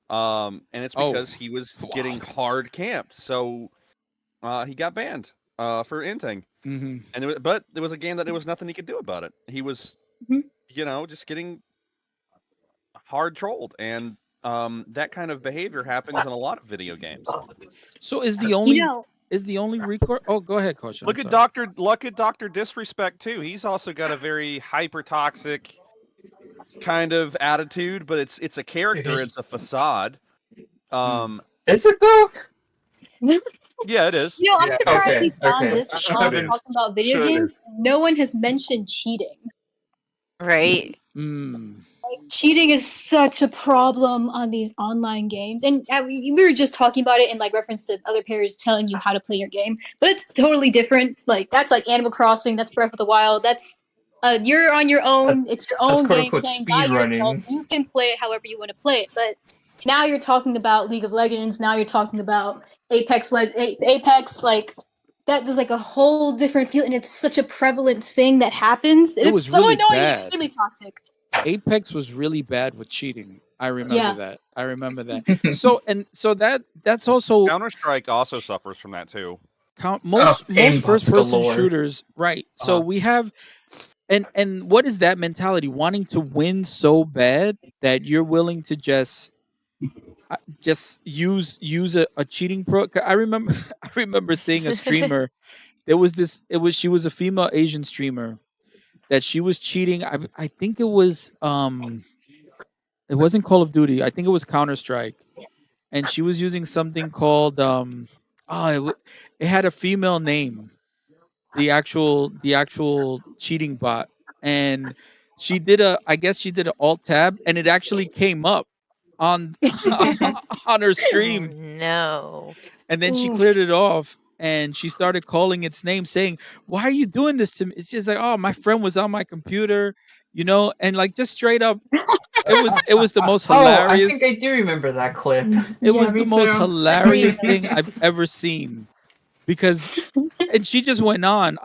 Speaker 10: And it's because he was getting hard camped, so he got banned for inting. But it was a game that there was nothing he could do about it. He was, just getting hard trolled, and that kind of behavior happens in a lot of video games.
Speaker 1: So is the only record? Oh, go ahead, Coach.
Speaker 10: Look at Dr. Disrespect too. He's also got a very hyper toxic kind of attitude, but it's a character, it's a facade.
Speaker 3: Is it though?
Speaker 10: Yeah, it is.
Speaker 6: I'm surprised we found this talking about video games. No one has mentioned cheating.
Speaker 8: Right.
Speaker 6: Like, cheating is such a problem on these online games, and we were just talking about it in like reference to other players telling you how to play your game, but it's totally different. Like that's like Animal Crossing, that's Breath of the Wild, that's you're on your own. It's your own game playing by yourself. You can play it however you want to play it. But now you're talking about League of Legends. Now you're talking about Apex. Like that. There's like a whole different feel, and it's such a prevalent thing that happens. And it's so
Speaker 1: really
Speaker 6: annoying.
Speaker 1: bad.
Speaker 6: It's extremely toxic.
Speaker 1: Apex was really bad with cheating. I remember that. So that's also
Speaker 10: Counter-Strike also suffers from that too.
Speaker 1: Most first-person shooters, right? So we have. And what is that mentality? Wanting to win so bad that you're willing to just use a cheating pro. I remember seeing a streamer. She was a female Asian streamer that she was cheating. I think it was it wasn't Call of Duty. I think it was Counter-Strike, and she was using something called it had a female name. The actual cheating bot, and she did an alt tab, and it actually came up on on her stream.
Speaker 8: Oh, no.
Speaker 1: And then she cleared it off, and she started calling its name, saying, "Why are you doing this to me?" It's just like, "Oh, my friend was on my computer," and like just straight up, it was the most
Speaker 3: Oh, I think
Speaker 1: hilarious.
Speaker 3: I do remember that clip.
Speaker 1: It
Speaker 2: Yeah,
Speaker 1: was the
Speaker 2: me
Speaker 1: most
Speaker 2: too.
Speaker 1: hilarious thing I've ever seen because and she just went on.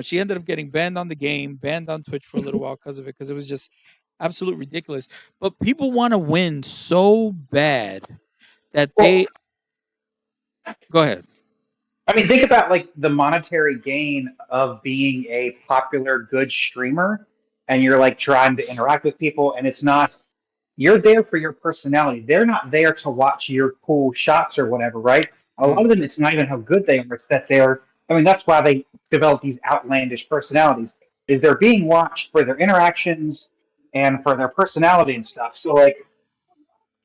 Speaker 1: She ended up getting banned on the game, banned on Twitch for a little while because of it, because it was just absolute ridiculous. But people want to win so bad that
Speaker 9: Well,
Speaker 1: they go ahead.
Speaker 9: I mean, think about like the monetary gain of being a popular, good streamer, and you're like trying to interact with people, and it's not. You're there for your personality. They're not there to watch your cool shots or whatever, right? A lot of them, it's not even how good they are. It's that they're. I mean, that's why they develop these outlandish personalities. Is they're being watched for their interactions and for their personality and stuff. So, like,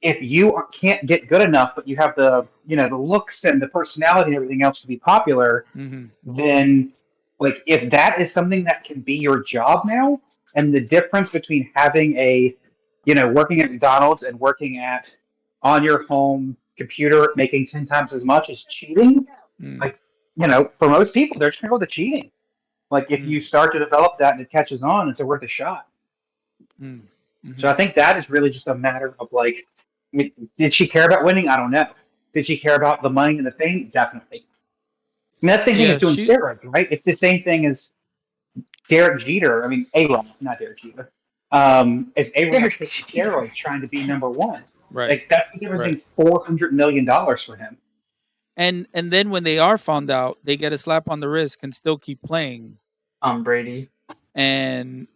Speaker 9: if you can't get good enough, but you have the looks and the personality and everything else to be popular,
Speaker 1: Hmm.
Speaker 9: then like if that is something that can be your job now, and the difference between having working at McDonald's and working at on your home computer making 10 times as much is cheating,
Speaker 1: Mm,
Speaker 9: like for most people they're trying to go to cheating. Like if
Speaker 1: mm,
Speaker 9: you start to develop that and it catches on, it's worth a shot.
Speaker 1: mm,
Speaker 9: So
Speaker 1: mhm.
Speaker 9: I think that is really just a matter of like, I mean, did she care about winning? I don't know. Did she care about the money and the fame? Definitely. I mean, that same thing as
Speaker 1: Yeah,
Speaker 9: doing
Speaker 1: she.
Speaker 9: steroids, right? It's the same thing as Derek Jeter. I mean, A-Rod, not Derek Jeter. As A-Rod
Speaker 3: Derek
Speaker 9: taking
Speaker 3: Jeter.
Speaker 9: steroids, trying to be number one.
Speaker 1: Right,
Speaker 9: Like that's
Speaker 1: right.
Speaker 9: everything $400 million for him.
Speaker 1: And then when they are found out, they get a slap on the wrist, can still keep playing,
Speaker 3: Brady.
Speaker 1: and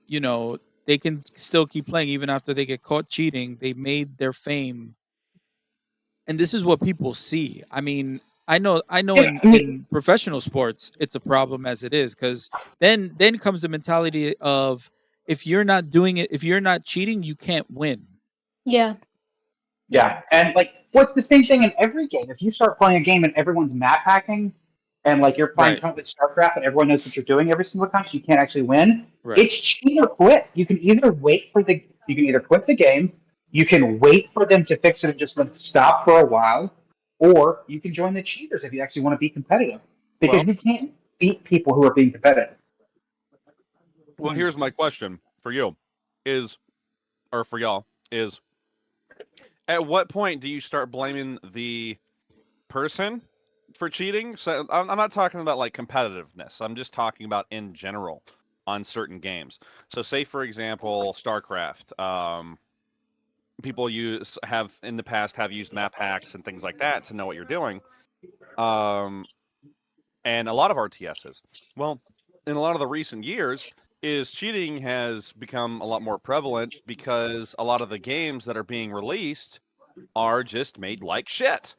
Speaker 1: they can still keep playing even after they get caught cheating. They made their fame, and this is what people see. I mean, I know
Speaker 9: Yeah,
Speaker 1: in
Speaker 9: I mean,
Speaker 1: in professional sports it's a problem as it is, because then comes the mentality of, if you're not doing it, if you're not cheating, you can't win.
Speaker 6: Yeah.
Speaker 9: yeah, and like, what's the same thing in every game? If you start playing a game and everyone's map hacking, and like you're playing
Speaker 1: Right,
Speaker 9: currently StarCraft and everyone knows what you're doing every single time, so you can't actually win.
Speaker 1: right.
Speaker 9: It's cheat or quit. You can either quit the game, you can wait for them to fix it and just let it stop for a while, or you can join the cheaters if you actually want to be competitive. Because
Speaker 10: Well,
Speaker 9: you can't beat people who are being competitive.
Speaker 10: well, here's my question for you, is or for y'all is, at what point do you start blaming the person for cheating? So I'm not talking about like competitiveness. I'm just talking about in general on certain games. So say for example, StarCraft. People have in the past have used map hacks and things like that to know what you're doing. And a lot of RTSs. Well, in a lot of the recent years, is cheating has become a lot more prevalent because a lot of the games that are being released are just made like shit.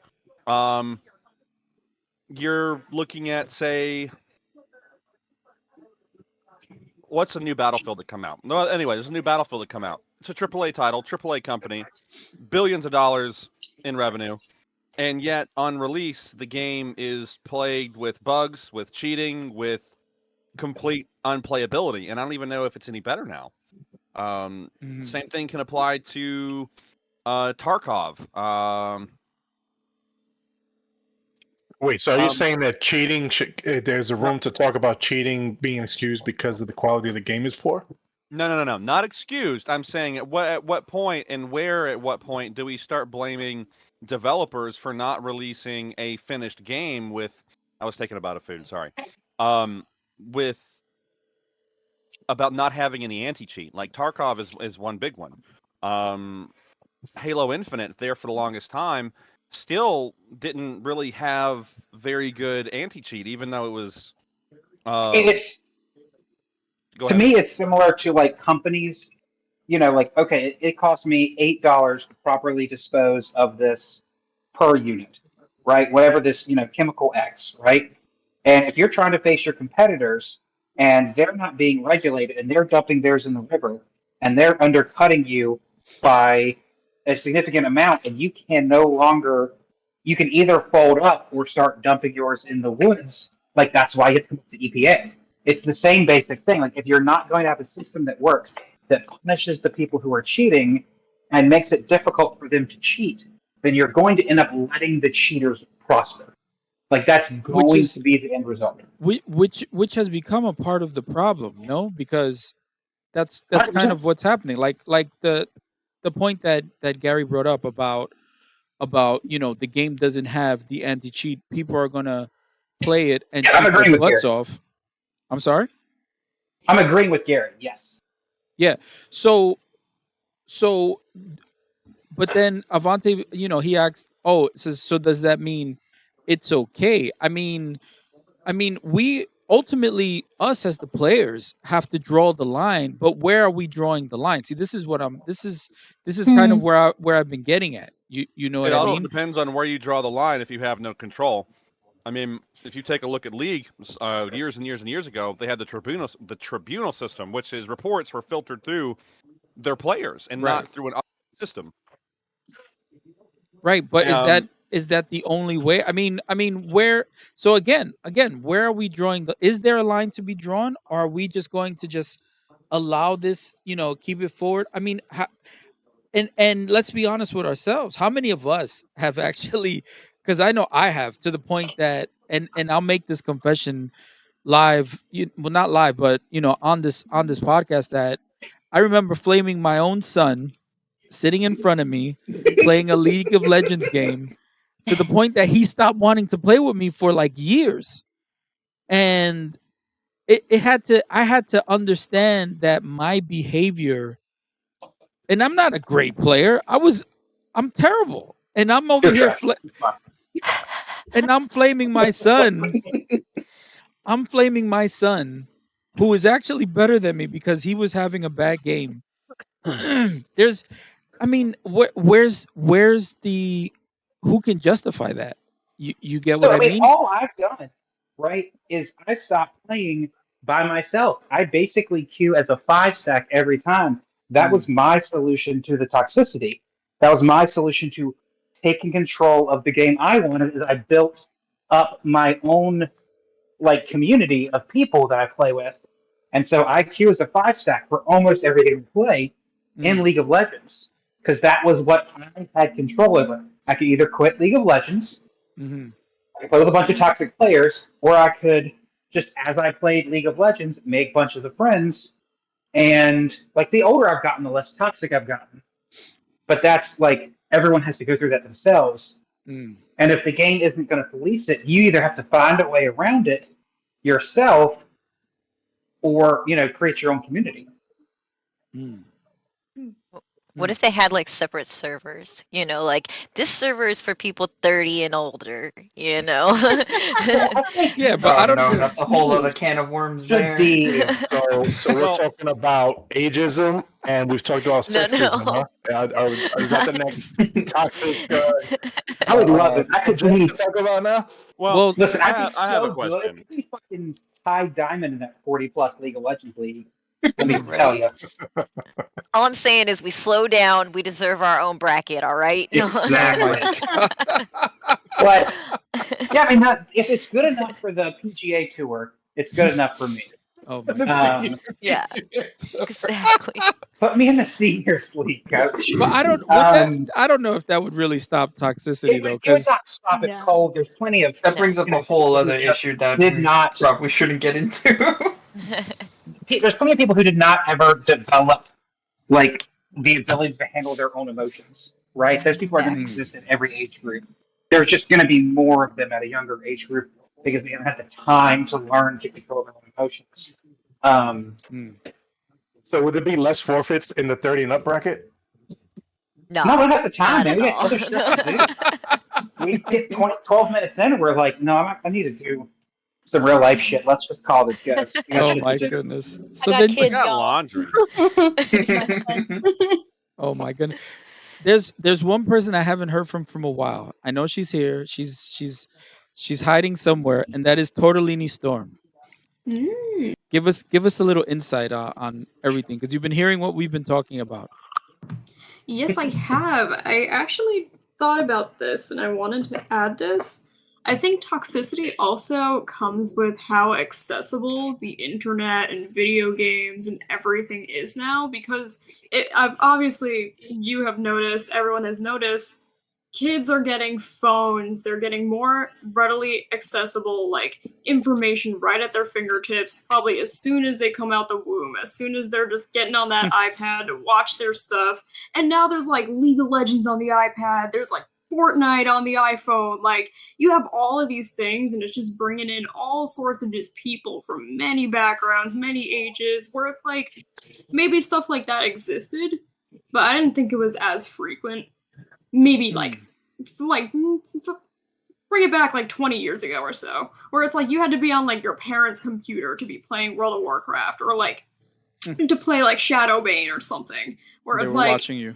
Speaker 10: You're looking at, say, what's a new Battlefield that come out? No, anyway, there's a new Battlefield that come out. It's a AAA title, AAA company, billions of dollars in revenue, and yet on release, the game is plagued with bugs, with cheating, with complete unplayability, and I don't even know if it's any better now.
Speaker 1: Mhm.
Speaker 10: Same thing can apply to Tarkov.
Speaker 7: Wait, so are you
Speaker 10: Um,
Speaker 7: saying that cheating there's a room to talk about cheating being excused because of the quality of the game is poor?
Speaker 10: no, not excused. I'm saying at what point and where at what point do we start blaming developers for not releasing a finished game with? I was taking about a food. Sorry. With about not having any anti-cheat. Like Tarkov is one big one. Um, Halo Infinite there for the longest time still didn't really have very good anti-cheat, even though it was.
Speaker 9: It's
Speaker 10: Go
Speaker 9: To
Speaker 10: ahead.
Speaker 9: me, it's similar to like companies. Like, okay, it cost me $8 to properly dispose of this per unit, right? Whatever this, chemical X, right? And if you're trying to face your competitors and they're not being regulated and they're dumping theirs in the river and they're undercutting you by a significant amount, and you can no longer, you can either fold up or start dumping yours in the woods. Like, that's why you have to come up to EPA. It's the same basic thing. Like, if you're not going to have a system that works, that punishes the people who are cheating and makes it difficult for them to cheat, then you're going to end up letting the cheaters prosper. Like that's
Speaker 1: which
Speaker 9: going
Speaker 1: is
Speaker 9: to be the end result.
Speaker 1: which has become a part of the problem, no? Because that's kind
Speaker 9: 100%.
Speaker 1: of what's happening. Like the point that Gary brought up about the game doesn't have the anti cheat. People are gonna play it and
Speaker 9: Yeah, I'm
Speaker 1: cheat their
Speaker 9: agreeing with
Speaker 1: butts
Speaker 9: Gary.
Speaker 1: off. I'm sorry.
Speaker 9: I'm agreeing with Gary. Yes.
Speaker 1: Yeah. So so, but then Avante, he asked, "Oh, so does that mean it's okay?" I mean, we ultimately, us as the players, have to draw the line. But where are we drawing the line? See, this is what I'm. This is kind of
Speaker 6: Hmm.
Speaker 1: where I've been getting at. You know what
Speaker 10: It
Speaker 1: I
Speaker 10: also
Speaker 1: mean?
Speaker 10: depends on where you draw the line if you have no control. I mean, if you take a look at League, years and years and years ago, they had the tribunal system, which is reports were filtered through their players and
Speaker 1: Right.
Speaker 10: not through an system.
Speaker 1: Right. But
Speaker 10: Um,
Speaker 1: is that the only way? I mean, where? So again, where are we drawing the? Is there a line to be drawn, or are we just going to just allow this? Keep it forward. I mean, and let's be honest with ourselves. How many of us have actually? Because I know I have, to the point that, and I'll make this confession live. Well, not live, but on this podcast, that I remember flaming my own son sitting in front of me playing a League of Legends game, to the point that he stopped wanting to play with me for like years. And I had to understand that my behavior, and I'm not a great player. I'm terrible. And I'm over
Speaker 9: You're
Speaker 1: here
Speaker 9: trash. It's fine.
Speaker 1: and I'm flaming my son. I'm flaming my son, who is actually better than me because he was having a bad game. There's I mean, where's the who can justify that? You get what
Speaker 9: So,
Speaker 1: I
Speaker 9: I mean,
Speaker 1: mean?
Speaker 9: all I've done, right, is I stopped playing by myself. I basically queue as a 5 stack every time. That was
Speaker 1: Mm,
Speaker 9: my solution to the toxicity. That was my solution to taking control of the game I wanted. Is I built up my own like community of people that I play with, and so I queue as a 5 stack for almost every game we play in
Speaker 1: mm,
Speaker 9: League of Legends because that was what I had control over. I could either quit League of Legends,
Speaker 1: mhm,
Speaker 9: I could play with a bunch of toxic players, or I could just, as I played League of Legends, make bunches of friends. And like the older I've gotten, the less toxic I've gotten. But that's like everyone has to go through that themselves.
Speaker 1: mm,
Speaker 9: And if the game isn't going to police it, you either have to find a way around it yourself, or create your own community.
Speaker 1: mm,
Speaker 8: What
Speaker 1: mm.
Speaker 8: if they had like separate servers? Like this server is for people 30 and older,
Speaker 9: I think
Speaker 1: Yeah, but
Speaker 3: Oh
Speaker 1: I don't.
Speaker 3: no, that's a whole other can of worms
Speaker 9: should
Speaker 3: there.
Speaker 9: be
Speaker 7: So we're
Speaker 10: Well-
Speaker 7: talking about ageism, and we've talked about
Speaker 8: No,
Speaker 7: sexism,
Speaker 8: no.
Speaker 7: huh? Is that the next toxic
Speaker 9: I would love it. I could
Speaker 7: subject
Speaker 9: be.
Speaker 7: to talk about now?
Speaker 10: well,
Speaker 9: Listen,
Speaker 10: I
Speaker 9: I'd be
Speaker 10: have, I have a
Speaker 9: so good.
Speaker 10: question.
Speaker 9: I'd be fucking high diamond in that 40+ League of Legends league. Let me
Speaker 8: Right.
Speaker 9: tell you.
Speaker 8: All I'm saying is we slow down. We deserve our own bracket, all right?
Speaker 9: Exactly. But yeah, I mean, if it's good enough for the PGA Tour, it's good enough for me.
Speaker 1: Oh my god.
Speaker 8: Yeah. Exactly.
Speaker 9: Put me in the seniors league, coach.
Speaker 1: But I don't. I don't know if that would really stop toxicity, though,
Speaker 9: It would
Speaker 1: because
Speaker 9: not stop it
Speaker 6: No.
Speaker 9: cold. There's plenty of
Speaker 3: That brings up a whole other issue that
Speaker 9: did
Speaker 3: we
Speaker 9: not.
Speaker 3: probably shouldn't get into.
Speaker 9: There's plenty of people who did not ever develop like the ability to handle their own emotions. Right? Those people are going to
Speaker 1: Yeah.
Speaker 9: exist in every age group. There's just going to be more of them at a younger age group because they don't have the time to learn to control their own emotions.
Speaker 1: Mm.
Speaker 7: So would there be less forfeits in the 30 and up bracket?
Speaker 8: No.
Speaker 9: No, we don't have the time,
Speaker 8: Not
Speaker 9: man. We
Speaker 8: at
Speaker 9: got other stuff to do. We get 12 minutes in, and we're like, no, I need to do some real life shit. Let's just call this, guys. We got
Speaker 1: Oh
Speaker 9: shit to
Speaker 1: my
Speaker 9: do.
Speaker 1: goodness.
Speaker 6: I
Speaker 1: So
Speaker 6: got
Speaker 1: then,
Speaker 10: I
Speaker 6: kids
Speaker 10: got
Speaker 6: going.
Speaker 10: laundry.
Speaker 6: My son.
Speaker 1: oh my goodness. There's one person I haven't heard from a while. I know she's here. She's hiding somewhere, and that is Tortellini Storm.
Speaker 2: Mm.
Speaker 1: Give us a little insight on everything, because you've been hearing what we've been talking about.
Speaker 2: Yes, I have. I actually thought about this and I wanted to add this. I think toxicity also comes with how accessible the internet and video games and everything is now, because I've obviously, you have noticed, everyone has noticed, kids are getting phones, they're getting more readily accessible like information right at their fingertips, probably as soon as they come out the womb, as soon as they're just getting on that iPad to watch their stuff. And now there's like League of Legends on the iPad, there's like Fortnite on the iPhone. Like, you have all of these things, and it's just bringing in all sorts of just people from many backgrounds, many ages, where it's like maybe stuff like that existed, but I didn't think it was as frequent. Maybe like bring it back like 20 years ago or so, where it's like you had to be on like your parents' computer to be playing World of Warcraft, or like to play like Shadowbane or something, where
Speaker 1: They
Speaker 2: it's
Speaker 1: were
Speaker 2: like
Speaker 1: watching you.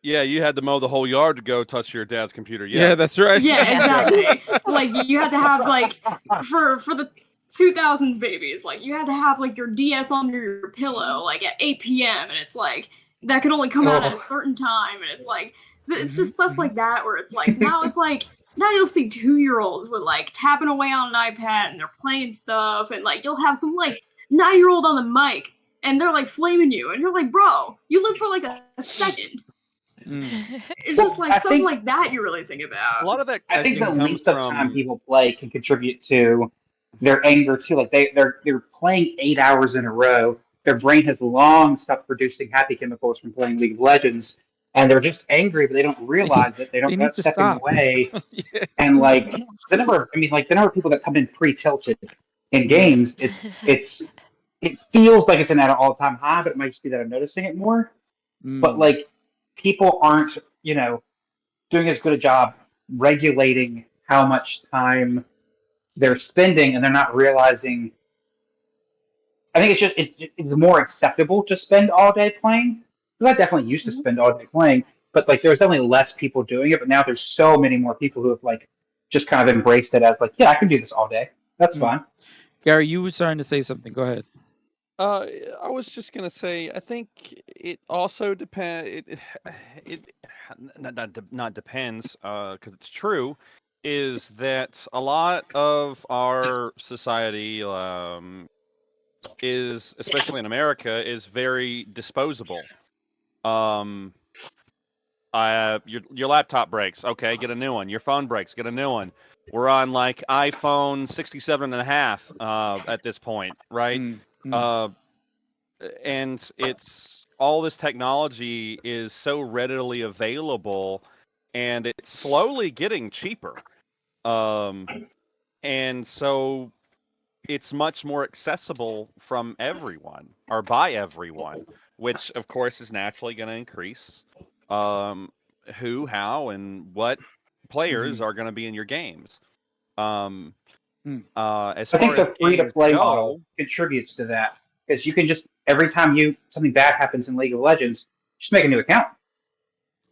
Speaker 10: Yeah, you had to mow the whole yard to go touch your dad's computer.
Speaker 1: Yeah, that's right.
Speaker 2: Yeah, exactly. Like, you had to have like for the 2000s babies, like you had to have like your DS under your pillow like at 8 p.m. and it's like that could only come out at a certain time, and it's like it's just stuff like that where it's like now you'll see 2-year-olds with like tapping away on an iPad and they're playing stuff, and like you'll have some like 9-year-old on the mic and they're like flaming you, and you're like, bro, you live for like a second. It's just like stuff like that you really think about.
Speaker 10: A lot of that,
Speaker 9: I think the length of time people play can contribute to their anger too. Like they're playing 8 hours in a row. Their brain has long stopped producing happy chemicals from playing League of Legends, and they're just angry, but they don't realize it. They don't
Speaker 1: need to
Speaker 9: stepping
Speaker 1: stop.
Speaker 9: away. And like the number of people that come in pre-tilted in games, it feels like it's an all-time high, but it might just be that I'm noticing it more. But like, people aren't, doing as good a job regulating how much time they're spending, and they're not realizing. I think it's more acceptable to spend all day playing. Because I definitely used to spend all day playing, but like there's definitely less people doing it. But now there's so many more people who have like just kind of embraced it as like, yeah, I can do this all day. That's fine.
Speaker 1: Gary, you were trying to say something. Go ahead.
Speaker 10: I was just gonna say, I think it also depends. It not depends, because it's true. Is that a lot of our society is, especially in America, is very disposable. Your laptop breaks, okay, get a new one. Your phone breaks, get a new one. We're on like iPhone 67 and a half at this point, right? And it's all this technology is so readily available, and it's slowly getting cheaper. And so it's much more accessible from everyone, or by everyone, which of course is naturally going to increase who, how, and what players are going to be in your games. As
Speaker 9: I
Speaker 10: far
Speaker 9: think
Speaker 10: as
Speaker 9: the free-to-play
Speaker 10: games
Speaker 9: model
Speaker 10: go,
Speaker 9: contributes to that, because you can just every time something bad happens in League of Legends, just make a new account.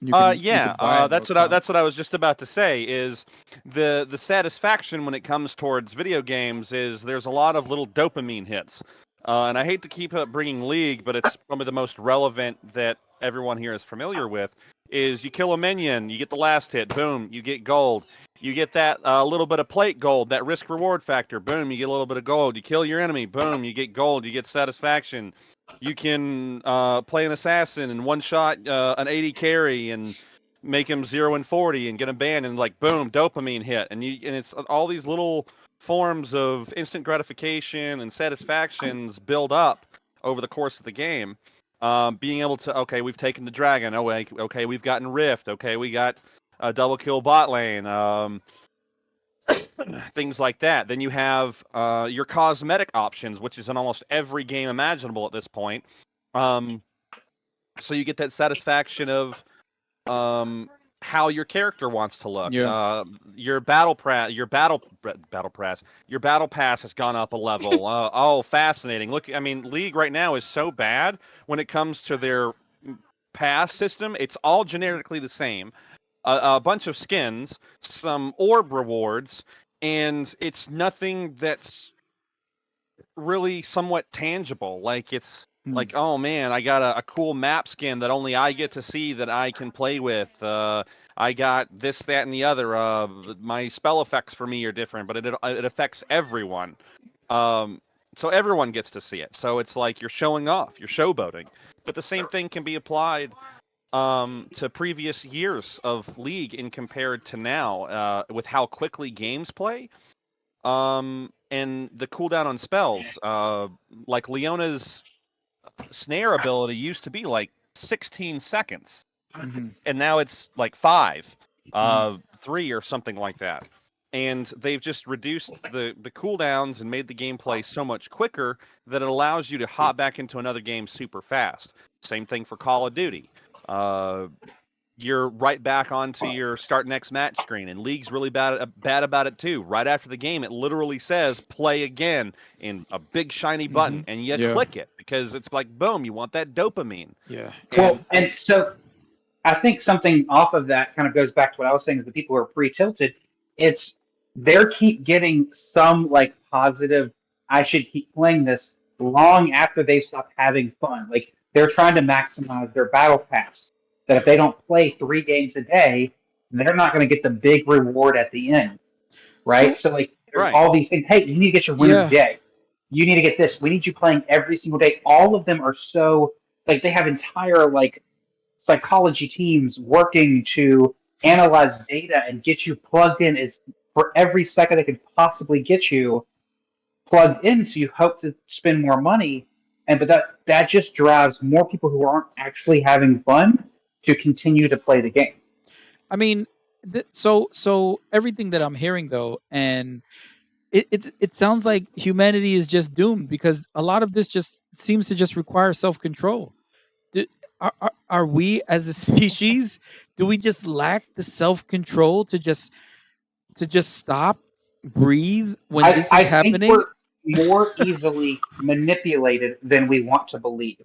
Speaker 10: That's what I was just about to say. Is the satisfaction when it comes towards video games is there's a lot of little dopamine hits, and I hate to keep bringing League, but it's probably the most relevant that everyone here is familiar with. Is you kill a minion, you get the last hit, boom, you get gold. You get that little bit of plate gold, that risk reward factor, boom, you get a little bit of gold. You kill your enemy, boom, you get gold, you get satisfaction. You can play an assassin and one shot an 80 carry and make him 0 and 40 and get him banned, and like boom, dopamine hit, and it's all these little forms of instant gratification and satisfactions build up over the course of the game. Being able to, okay, we've taken the dragon, okay, we've gotten Rift, okay, we got a double kill bot lane, things like that. Then you have your cosmetic options, which is in almost every game imaginable at this point. So you get that satisfaction of how your character wants to look.
Speaker 1: Yeah.
Speaker 10: Your battle pass has gone up a level. Oh, fascinating! Look, I mean, League right now is so bad when it comes to their pass system. It's all generically the same. A bunch of skins, some orb rewards, and it's nothing that's really somewhat tangible. Like it's like, oh man, I got a cool map skin that only I get to see, that I can play with. I got this, that, and the other. My spell effects for me are different, but it affects everyone. So everyone gets to see it. So it's like you're showing off, you're showboating. But the same thing can be applied to previous years of League and compared to now with how quickly games play. And the cooldown on spells. Like Leona's snare ability used to be like 16 seconds, and now it's like 5, 3 or something like that. And they've just reduced the cooldowns and made the gameplay so much quicker that it allows you to hop back into another game super fast. Same thing for Call of Duty. You're right back onto your start next match screen, and League's really bad about it too. Right after the game, it literally says play again in a big shiny button, and you click it because it's like, boom, you want that dopamine.
Speaker 1: Yeah.
Speaker 9: And so I think something off of that kind of goes back to what I was saying is the people who are pre-tilted, they're keep getting some like positive, I should keep playing this long after they stop having fun. Like they're trying to maximize their battle pass. That if they don't play 3 games a day, they're not going to get the big reward at the end, right? So like there's all these things. Hey, you need to get your win of the day. You need to get this. We need you playing every single day. All of them are so like they have entire like psychology teams working to analyze data and get you plugged in as for every second they could possibly get you plugged in. So you hope to spend more money, but that just drives more people who aren't actually having fun to continue to play the game.
Speaker 1: I mean, so everything that I'm hearing though, and it sounds like humanity is just doomed because a lot of this just seems to just require self-control. Are we as a species? Do we just lack the self-control to just stop, breathe when this is happening?
Speaker 9: Think we're more easily manipulated than we want to believe.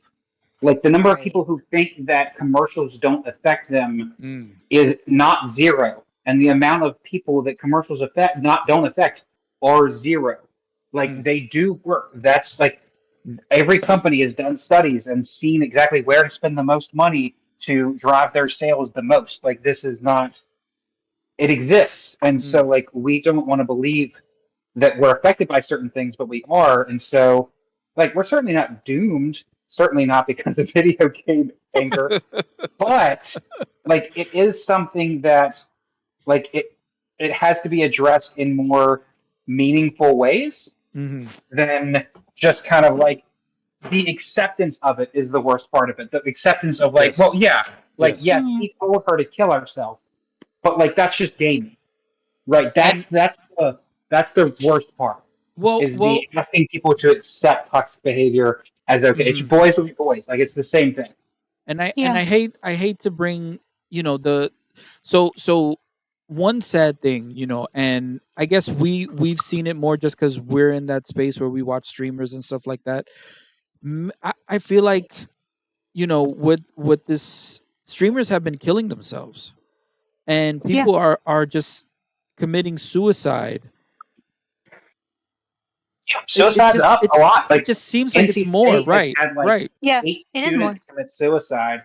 Speaker 9: Like the number of people who think that commercials don't affect them is not zero, and the amount of people that commercials don't affect are zero. Like they do work. That's like every company has done studies and seen exactly where to spend the most money to drive their sales the most. Like this is not. It exists, and so like we don't want to believe that we're affected by certain things, but we are, and so like we're certainly not doomed. Certainly not because of video game anger, but like it is something that like it has to be addressed in more meaningful ways than just kind of like the acceptance of it is the worst part of it. The acceptance of like, well, yeah, like yes, he told her to kill herself, but like that's just gaming, right? That's the worst part. The asking people to accept toxic behavior as okay. It's boys will be boys. Like it's the same thing.
Speaker 1: And I hate to bring so one sad thing, and I guess we've seen it more just because we're in that space where we watch streamers and stuff like that. I feel like with this streamers have been killing themselves, and people are just committing suicide.
Speaker 9: Suicide's up a lot. Like
Speaker 1: it just seems like it's more, right? Right.
Speaker 6: Yeah, it is more.
Speaker 9: Commit suicide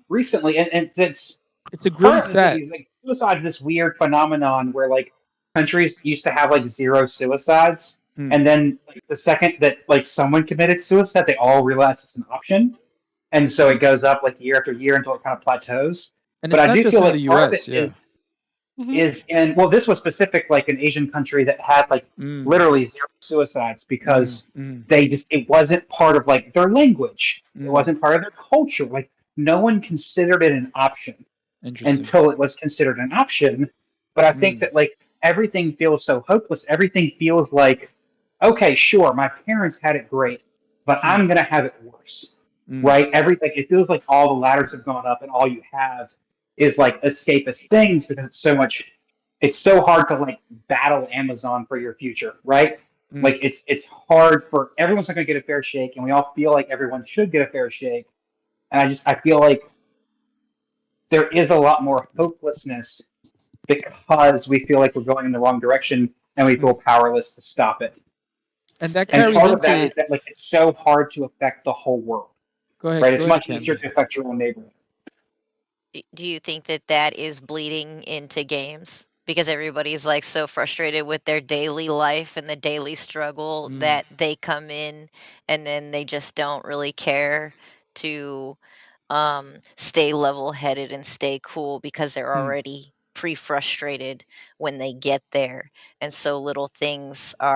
Speaker 9: recently, and it's
Speaker 1: a grim stat.
Speaker 9: Like suicide is this weird phenomenon where like countries used to have like 0 suicides, and then like, the second that like someone committed suicide, they all realized it's an option, and so it goes up like year after year until it kind of plateaus.
Speaker 1: And but it's not just in the U.S.
Speaker 9: Is in this was specific like an Asian country that had like literally 0 suicides because it wasn't part of like their language, it wasn't part of their culture. Like no one considered it an option until it was considered an option. But I think that like everything feels so hopeless. Everything feels like, okay, sure, my parents had it great, but I'm gonna have it worse, right? Everything it feels like all the ladders have gone up, and all you have is like escapist things because it's so hard to like battle Amazon for your future, right? Like it's hard for everyone's not gonna get a fair shake, and we all feel like everyone should get a fair shake. And I feel like there is a lot more hopelessness because we feel like we're going in the wrong direction and we feel powerless to stop it.
Speaker 1: And that carries
Speaker 9: part of that is that like it's so hard to affect the whole world.
Speaker 1: Go ahead.
Speaker 9: Right? It's much easier to affect your own neighborhood.
Speaker 8: Do you think that is bleeding into games? Because everybody's like so frustrated with their daily life and the daily struggle that they come in and then they just don't really care to stay level-headed and stay cool because they're already pre-frustrated when they get there, and so little things are